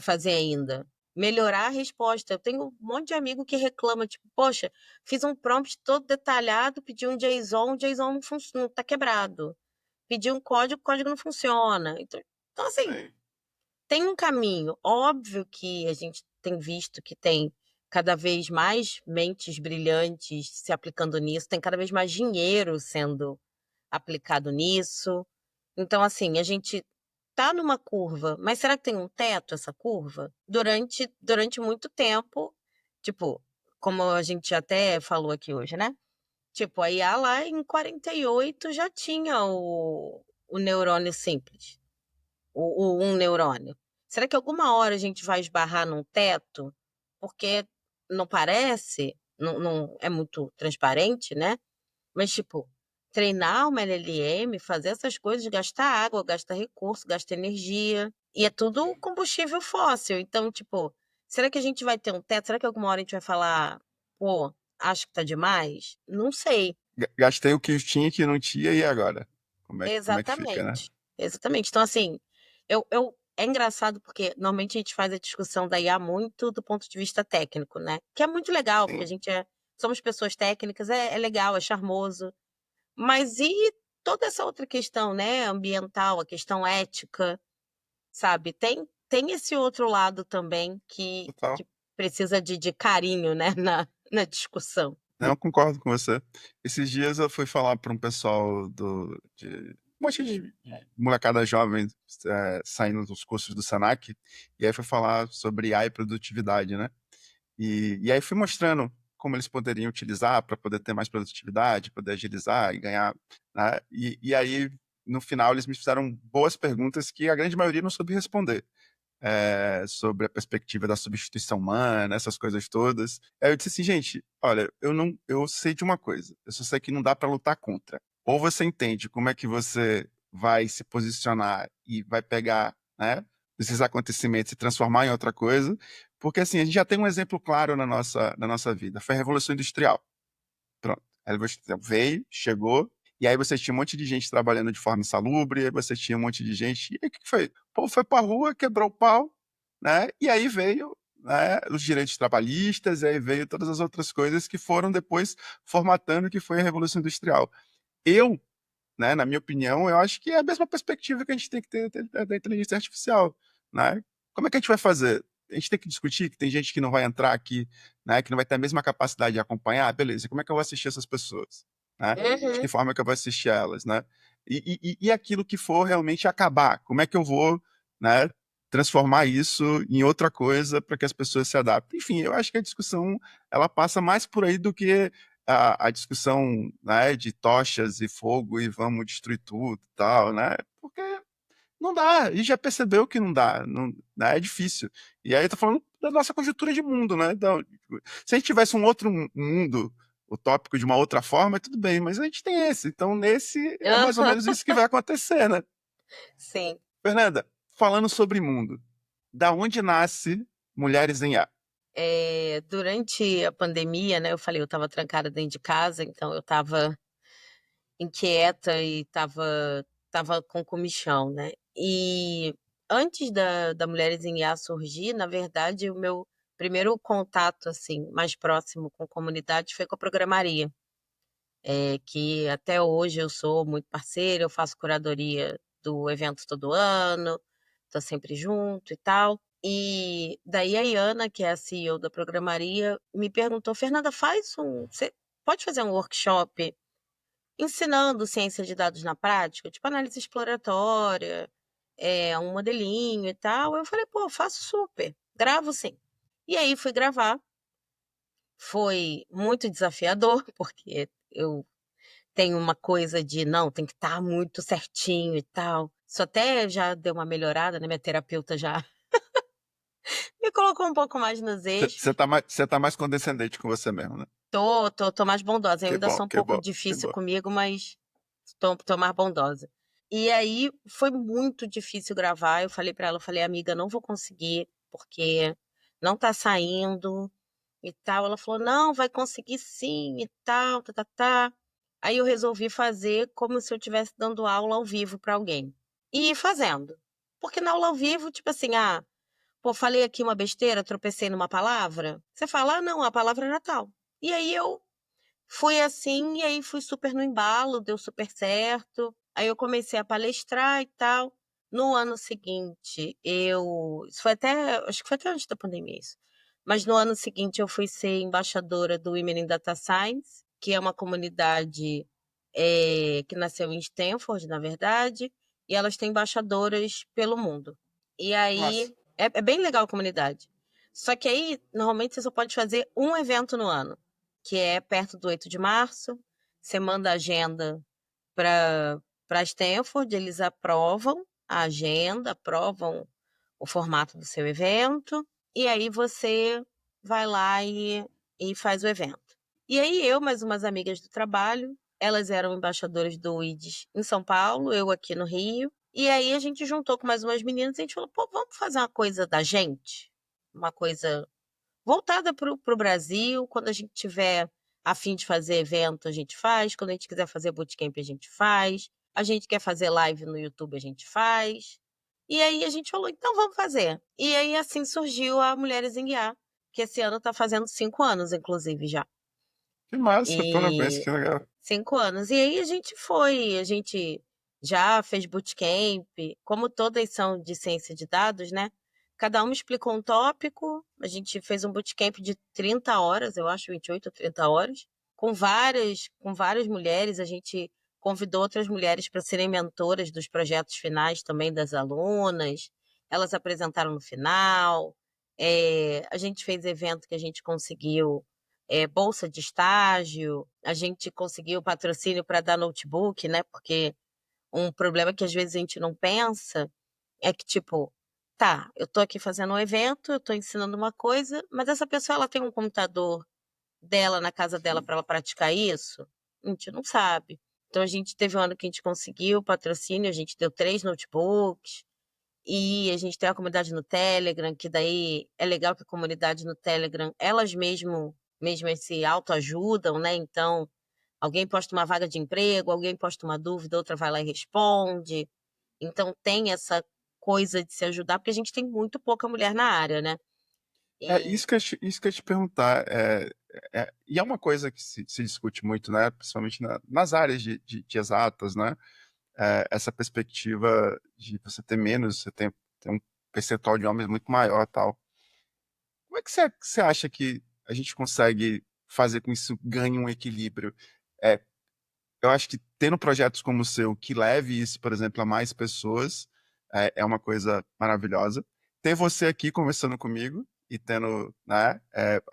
fazer ainda. Melhorar a resposta. Eu tenho um monte de amigo que reclama, tipo, poxa, fiz um prompt todo detalhado, pedi um JSON, o JSON não funciona, tá quebrado. Pedi um código, o código não funciona. Então, assim, Sim, tem um caminho. Óbvio que a gente tem visto que tem cada vez mais mentes brilhantes se aplicando nisso, tem cada vez mais dinheiro sendo aplicado nisso. Então, assim, a gente tá numa curva, mas será que tem um teto essa curva? Durante muito tempo, tipo, como a gente até falou aqui hoje, né? Tipo, a IA lá em 48 já tinha o neurônio simples, o um neurônio. Será que alguma hora a gente vai esbarrar num teto? Porque não parece, não é muito transparente, né? Mas, tipo, treinar uma LLM, fazer essas coisas, gasta água, gasta recurso, gasta energia. E é tudo sim. combustível fóssil. Então, tipo, será que a gente vai ter um teto? Será que alguma hora a gente vai falar, pô, acho que tá demais? Não sei. Gastei o que tinha, que não tinha, e agora? Como é que fica, né? Exatamente, exatamente. Então, assim, é engraçado porque normalmente a gente faz a discussão da IA muito do ponto de vista técnico, né? Que é muito legal, porque a Sim, gente somos pessoas técnicas, é legal, é charmoso. Mas e toda essa outra questão, né? Ambiental, a questão ética, sabe? Tem esse outro lado também total. que precisa de carinho, né? Na discussão. Não, eu concordo com você. Esses dias eu fui falar para um pessoal um monte de molecada jovem, saindo dos cursos do Senac, e aí fui falar sobre AI e produtividade, né? E aí fui mostrando como eles poderiam utilizar para poder ter mais produtividade, poder agilizar e ganhar, né? E aí, no final, eles me fizeram boas perguntas que a grande maioria não soube responder. Sobre a perspectiva da substituição humana, essas coisas todas. Aí eu disse assim, gente, olha, eu sei de uma coisa, eu só sei que não dá para lutar contra. Ou você entende como é que você vai se posicionar e vai pegar, né, esses acontecimentos e transformar em outra coisa, porque assim, a gente já tem um exemplo claro na nossa vida, foi a Revolução Industrial. Pronto. Aí você veio, chegou, e aí você tinha um monte de gente trabalhando de forma insalubre, aí você tinha um monte de gente. E aí o que foi? O povo foi pra rua, quebrou o pau, né? E aí veio, né, os direitos trabalhistas, e aí veio todas as outras coisas que foram depois formatando o que foi a Revolução Industrial. Eu, né, na minha opinião, eu acho que é a mesma perspectiva que a gente tem que ter da inteligência artificial, né? Como é que a gente vai fazer? A gente tem que discutir que tem gente que não vai entrar aqui, né, que não vai ter a mesma capacidade de acompanhar, beleza, como é que eu vou assistir essas pessoas, né? De que Uhum. forma que eu vou assistir elas, né? E aquilo que for realmente acabar, como é que eu vou, né, transformar isso em outra coisa para que as pessoas se adaptem? Enfim, eu acho que a discussão, ela passa mais por aí do que a discussão, né, de tochas e fogo e vamos destruir tudo e tal, né? Porque não dá, a gente já percebeu que não dá, não, né, é difícil. E aí eu tô falando da nossa conjuntura de mundo, né? Então, tipo, se a gente tivesse um outro mundo utópico de uma outra forma, tudo bem, mas a gente tem esse. Então, nesse é mais ou Aham. menos isso que vai acontecer, né? Sim. Fernanda, falando sobre mundo, da onde nasce Mulheres em A? Durante a pandemia, né, eu falei, eu estava trancada dentro de casa, então eu estava inquieta e estava com comichão, né. E antes da Mulheres em IA surgir, na verdade, o meu primeiro contato, assim, mais próximo com comunidade foi com a Programaria, que até hoje eu sou muito parceira, eu faço curadoria do evento todo ano, tô sempre junto e tal. E daí a Iana, que é a CEO da Programaria, me perguntou: "Fernanda, você pode fazer um workshop ensinando ciência de dados na prática, tipo análise exploratória, um modelinho e tal?" Eu falei: "Pô, faço super, gravo sim". E aí fui gravar, foi muito desafiador, porque eu tenho uma coisa de não, tem que estar muito certinho e tal. Isso até já deu uma melhorada, né, minha terapeuta já me colocou um pouco mais nos Você eixos. tá mais, você tá mais condescendente com você mesmo, né? Tô mais bondosa, eu Que ainda bom, sou um que pouco bom, que difícil bom. comigo, mas tô mais bondosa. E aí foi muito difícil gravar, eu falei pra ela, eu falei: "Amiga, não vou conseguir, porque não tá saindo e tal". Ela falou: "Não, vai conseguir sim e tal, tá-tá-tá". Aí eu resolvi fazer como se eu estivesse dando aula ao vivo pra alguém, e ir fazendo. Porque na aula ao vivo, tipo assim, pô, falei aqui uma besteira, tropecei numa palavra, você fala: "Ah, não, a palavra era tal". E aí eu fui assim, e aí fui super no embalo, deu super certo. Aí eu comecei a palestrar e tal. No ano seguinte, isso foi até acho que foi até antes da pandemia isso. Mas no ano seguinte eu fui ser embaixadora do Women in Data Science, que é uma comunidade, que nasceu em Stanford, na verdade, e elas têm embaixadoras pelo mundo. E Nossa. aí é bem legal a comunidade. Só que aí, normalmente, você só pode fazer um evento no ano, que é perto do 8 de março. Você manda a agenda para Stanford, eles aprovam a agenda, aprovam o formato do seu evento, e aí você vai lá e faz o evento. E aí eu, mais umas amigas do trabalho, elas eram embaixadoras do IDES em São Paulo, eu aqui no Rio, e aí a gente juntou com mais umas meninas e a gente falou: "Pô, vamos fazer uma coisa da gente? Uma coisa voltada para o Brasil, quando a gente tiver a fim de fazer evento, a gente faz, quando a gente quiser fazer bootcamp, a gente faz, a gente quer fazer live no YouTube, a gente faz. E aí a gente falou: "Então vamos fazer". E aí assim surgiu a Mulheres em IA, que esse ano tá fazendo 5 anos inclusive já. Que massa, parabéns, E que legal. 5 anos. E aí a gente já fez bootcamp, como todas são de ciência de dados, né, cada uma explicou um tópico, a gente fez um bootcamp de 30 horas, eu acho, 28 ou 30 horas, com várias mulheres, a gente convidou outras mulheres para serem mentoras dos projetos finais também das alunas, elas apresentaram no final, a gente fez evento que a gente conseguiu bolsa de estágio, a gente conseguiu patrocínio para dar notebook, né? Porque um problema que às vezes a gente não pensa é que, tipo, tá, eu tô aqui fazendo um evento, eu tô ensinando uma coisa, mas essa pessoa ela tem um computador dela na casa dela para ela praticar isso? A gente não sabe. Então a gente teve um ano que a gente conseguiu patrocínio, a gente deu 3 notebooks, e a gente tem uma comunidade no Telegram, que daí é legal que a comunidade no Telegram, elas mesmas se autoajudam, né, então, alguém posta uma vaga de emprego, alguém posta uma dúvida, outra vai lá e responde. Então tem essa coisa de se ajudar, porque a gente tem muito pouca mulher na área, né. É E isso que eu ia te perguntar, e é uma coisa que se discute muito, né, principalmente nas áreas de exatas, né, essa perspectiva de você ter menos, você tem um percentual de homens muito maior, tal. Como é que você acha que a gente consegue fazer com que isso ganhe um equilíbrio? Eh, eu acho que tendo projetos como o seu, que leve isso, por exemplo, a mais pessoas, é uma coisa maravilhosa. Ter você aqui conversando comigo e tendo, né,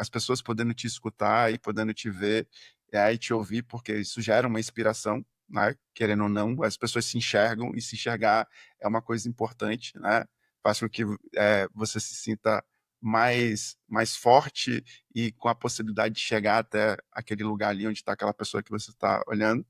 as pessoas podendo te escutar e podendo te ver, e te ouvir, porque isso gera uma inspiração, né, querendo ou não, as pessoas se enxergam e se enxergar é uma coisa importante, né, faz com que, você se sinta mais forte e com a possibilidade de chegar até aquele lugar ali onde está aquela pessoa que você está olhando.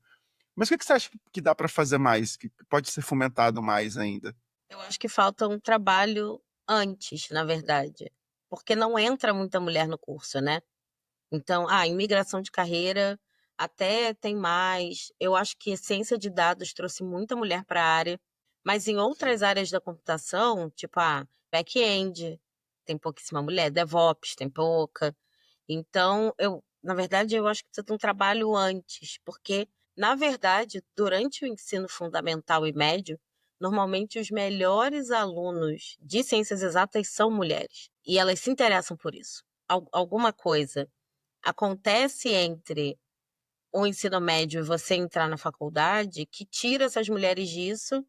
Mas o que você acha que dá para fazer mais, que pode ser fomentado mais ainda? eu acho que falta um trabalho antes, na verdade, porque não entra muita mulher no curso, né. Então, imigração de carreira até tem mais. Eu acho que ciência de dados trouxe muita mulher para a área, mas em Sim. outras áreas da computação, tipo, back-end, tem pouquíssima mulher, DevOps tem pouca. Então, na verdade, eu acho que precisa de um trabalho antes, porque, na verdade, durante o ensino fundamental e médio, normalmente os melhores alunos de ciências exatas são mulheres, e elas se interessam por isso. Alguma coisa acontece entre o ensino médio e você entrar na faculdade, que tira essas mulheres disso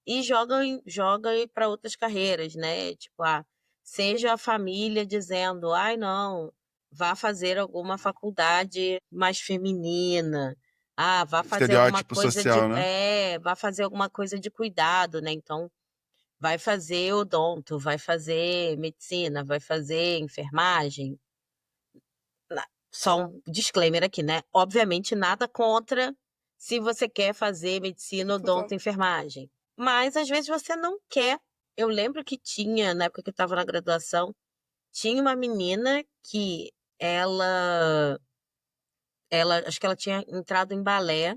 e joga para outras carreiras, né, tipo, seja a família dizendo: "Ai não, vá fazer alguma faculdade mais feminina, vá fazer alguma Estereótipo coisa de" social, né. vá fazer alguma coisa de cuidado, né, então vai fazer odonto, vai fazer medicina, vai fazer enfermagem. Só um disclaimer aqui, né, obviamente nada contra se você quer fazer medicina, odonto, Total. enfermagem, mas às vezes você não quer. Eu lembro que tinha, na época que eu estava na graduação, tinha uma menina que ela acho que ela tinha entrado em balé,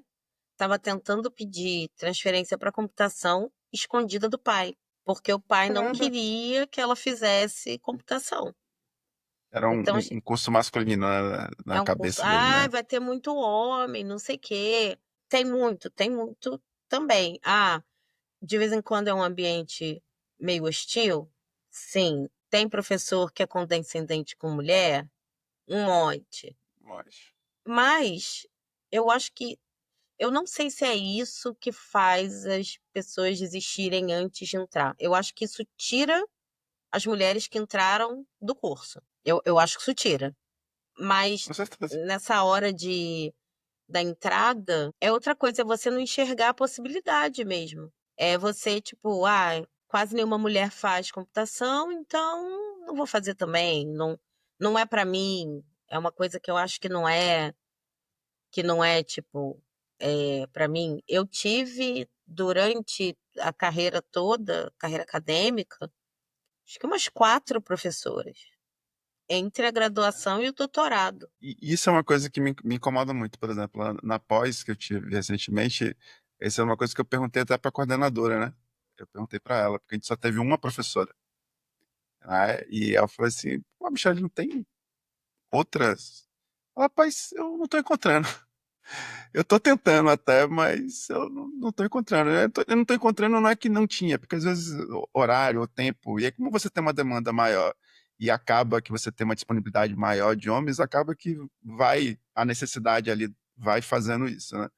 estava tentando pedir transferência para computação escondida do pai, porque o pai não Caramba. queria que ela fizesse computação. Era um Então um um curso masculino na é um curso: cabeça dele, né. vai ter muito homem, não sei quê". Tem muito também. De vez em quando é um ambiente meio hostil? Sim. Tem professor que é condescendente com mulher? Um monte. Mas Mas eu acho que eu não sei se é isso que faz as pessoas desistirem antes de entrar. Eu acho que isso tira as mulheres que entraram do curso. Eu acho que isso tira. Mas com certeza. nessa hora da entrada, é outra coisa, é você não enxergar a possibilidade mesmo. É você, tipo: quase nenhuma mulher faz computação, então não vou fazer também, não é para mim". É uma coisa que eu acho que não é, tipo, pra mim. Eu tive, durante a carreira toda, carreira acadêmica, acho que umas 4 professoras. entre a graduação e o doutorado. E isso é uma coisa que me incomoda muito, por exemplo, na pós que eu tive recentemente, essa é uma coisa que eu perguntei até para a coordenadora, né? Eu perguntei para ela, porque a gente só teve uma professora, né? E ela falou assim: pô, Michele, não tem outras? Rapaz, eu não tô encontrando. Eu tô tentando até, mas eu não tô encontrando. Eu não tô encontrando, não é que não tinha, porque às vezes horário, ou tempo, e aí como você tem uma demanda maior e acaba que você tem uma disponibilidade maior de homens, acaba que a necessidade ali vai fazendo isso, né?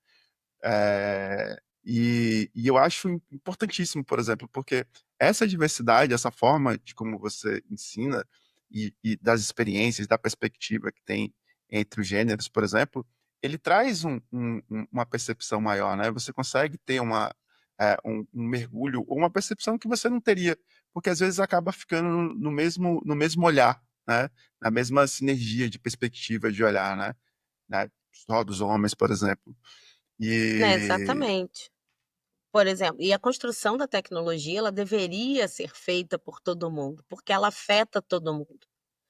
E eu acho importantíssimo, por exemplo, porque essa diversidade, essa forma de como você ensina e das experiências, da perspectiva que tem entre os gêneros, por exemplo, ele traz uma percepção maior, né? Você consegue ter um mergulho ou uma percepção que você não teria, porque às vezes acaba ficando no mesmo olhar, né? Na mesma sinergia de perspectiva de olhar, né? Só dos homens, por exemplo. Né, E exatamente. Por exemplo, e a construção da tecnologia, ela deveria ser feita por todo mundo, porque ela afeta todo mundo.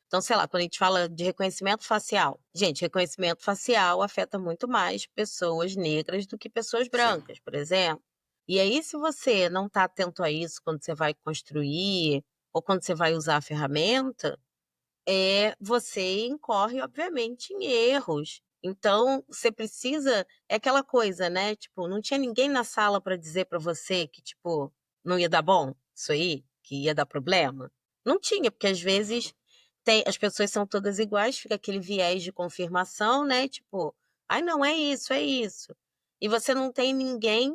Então, sei lá, quando a gente fala de reconhecimento facial, gente, reconhecimento facial afeta muito mais pessoas negras do que pessoas sim. brancas, por exemplo. E aí, se você não está atento a isso quando você vai construir ou quando você vai usar a ferramenta, você incorre, obviamente, em erros. Então, você precisa é aquela coisa, né, tipo, não tinha ninguém na sala para dizer para você que, tipo, não ia dar bom isso aí, que ia dar problema? Não tinha, porque às vezes as pessoas são todas iguais, fica aquele viés de confirmação, né, tipo: "Ai, não, é isso, é isso". E você não tem ninguém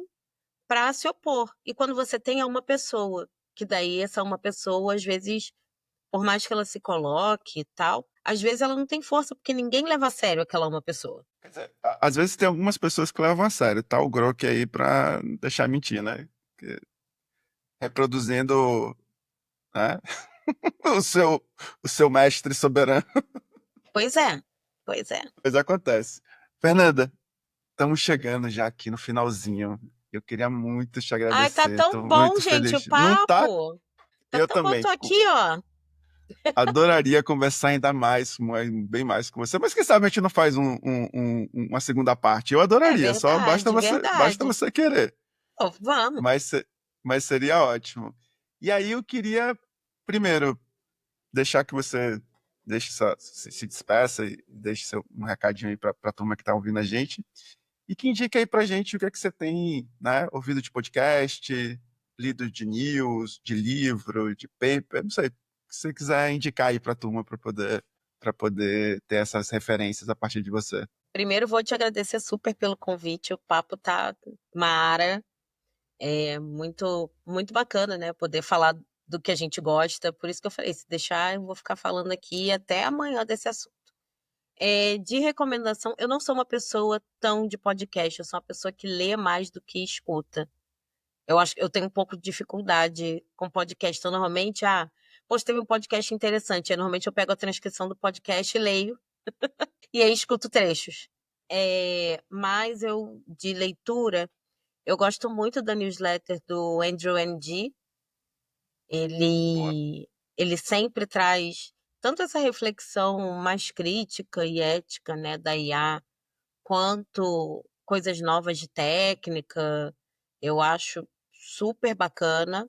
para se opor. E quando você tem, é uma pessoa, que daí essa uma pessoa, às vezes por mais que ela se coloque e tal, às vezes ela não tem força, porque ninguém leva a sério aquela uma pessoa. Quer dizer, às vezes tem algumas pessoas que levam a sério, tá o Grok aí pra deixar mentir, né? Reproduzindo, né? o seu, o seu mestre soberano. Pois é, pois é. Mas acontece. Fernanda, estamos chegando já aqui no finalzinho. Eu queria muito te Ai, tá agradecer, tão estou bom, muito gente, o feliz. Não tá? papo. Tá Eu tão bom, também. tô aqui, ó. Adoraria conversar ainda mais, bem mais com você, mas quem sabe a gente não faz uma segunda parte. Eu É adoraria, só verdade, basta verdade. você querer. Ó, vamos. Mas, mas seria ótimo. E aí eu queria, primeiro, deixar que você se despeça e deixe um recadinho aí para a turma que está ouvindo a gente. E que indique aí para a gente o que é que você tem, né, ouvido de podcast, lido de news, de livro, de paper, não sei, o que você quiser indicar aí para a turma para poder ter essas referências a partir de você. Primeiro vou te agradecer super pelo convite, o papo tá mara, é muito muito bacana, né, poder falar do que a gente gosta, por isso que eu falei, se deixar eu vou ficar falando aqui até amanhã desse assunto. De recomendação, eu não sou uma pessoa tão de podcast, eu sou uma pessoa que lê mais do que escuta. Eu acho que eu tenho um pouco de dificuldade com podcast. Então, normalmente, poxa, teve um podcast interessante. Aí, normalmente eu pego a transcrição do podcast e leio, e aí escuto trechos. Mas eu, de leitura, eu gosto muito da newsletter do Andrew Ng. Boa. Ele sempre traz tanto essa reflexão mais crítica e ética, né, da IA, quanto coisas novas de técnica, eu acho super bacana.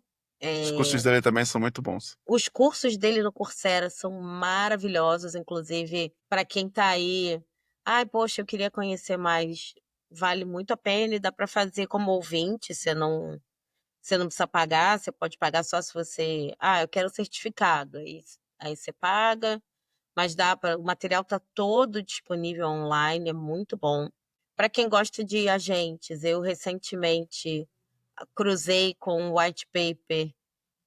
Os cursos Eh, dele também são muito bons. os cursos dele no Coursera são maravilhosos, inclusive para quem está aí: "Ai, poxa, eu queria conhecer mais", vale muito a pena e dá para fazer como ouvinte, você não precisa pagar, você pode pagar só se você: "Ah, eu quero o certificado", aí você paga, mas dá para o material está todo disponível online, é muito bom. Para quem gosta de agentes, eu recentemente cruzei com um white paper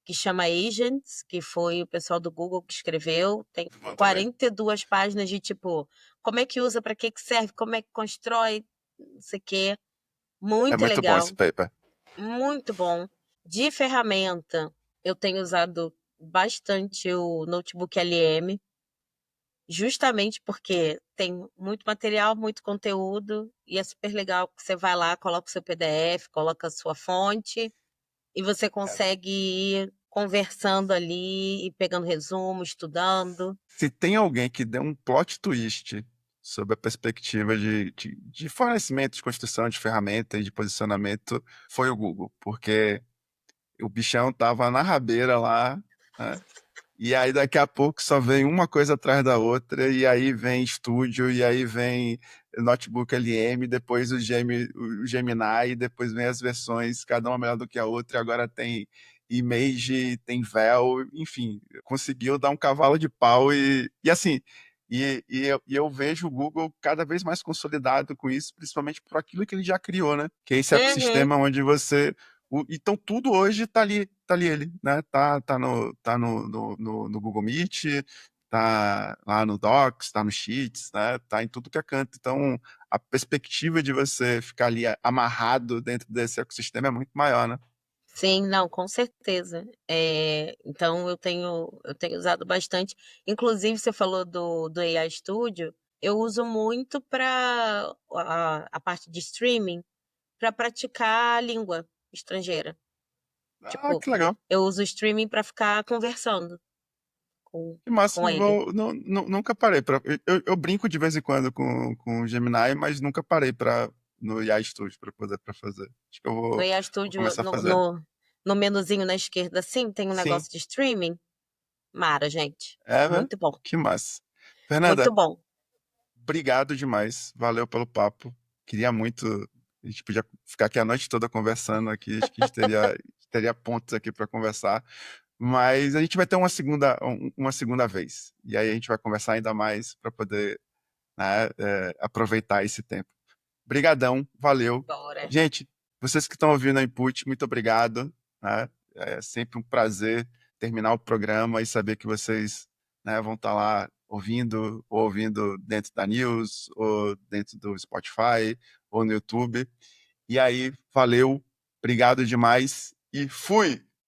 que chama Agents, que foi o pessoal do Google que escreveu, tem Muito bom também. 42 páginas de, tipo, como é que usa, para que que serve, como é que constrói, não sei o quê. É Muito muito bom esse legal, paper. muito bom. De ferramenta, eu tenho usado bastante o notebook LM, justamente porque tem muito material, muito conteúdo, e é super legal que você vai lá, coloca o seu PDF, coloca a sua fonte, e você É, consegue ir conversando ali e pegando resumo, estudando. Se tem alguém que deu um plot twist sobre a perspectiva de fornecimento, de construção de ferramenta e de posicionamento, foi o Google, porque o bichão tava na rabeira lá, né? E aí daqui a pouco só vem uma coisa atrás da outra, e aí vem estúdio, e aí vem notebook LM, depois o Gemini, depois vem as versões, cada uma melhor do que a outra, e agora tem Image, tem Vel, enfim, conseguiu dar um cavalo de pau e assim, e eu vejo o Google cada vez mais consolidado com isso, principalmente por aquilo que ele já criou, né? Que é esse Uhum. ecossistema onde você então tudo hoje tá ali ele, né? Tá no Google Meet, tá lá no Docs, tá no Sheets, né? Tá em tudo que é canto. Então a perspectiva de você ficar ali amarrado dentro desse ecossistema é muito maior, né? Sim, não, com certeza. Então eu tenho usado bastante. Inclusive, você falou do AI Studio, eu uso muito para a parte de streaming para praticar a língua estrangeira. Ah, Tipo, que legal. eu uso o streaming para ficar conversando com, Que massa, com ele. nunca parei eu brinco de vez em quando com o Gemini, mas nunca parei no AI Studio para fazer. Acho que eu No AI vou Studio, começar a no, fazer. no, no menuzinho na esquerda, assim, tem um Sim, negócio de streaming. Mara, gente. né? Muito bom. Que massa. Muito Fernanda, bom. obrigado demais. Valeu pelo papo. Queria muito. A gente podia ficar aqui a noite toda conversando aqui. Acho que a gente teria pontos aqui para conversar. Mas a gente vai ter uma segunda vez. E aí a gente vai conversar ainda mais para poder, né, aproveitar esse tempo. Brigadão, valeu. Bora. Gente, vocês que estão ouvindo a Input, muito obrigado, né? É sempre um prazer terminar o programa e saber que vocês, né, vão estar lá ouvindo, ou ouvindo dentro da News, ou dentro do Spotify, ou no YouTube. E aí, valeu, obrigado demais e fui!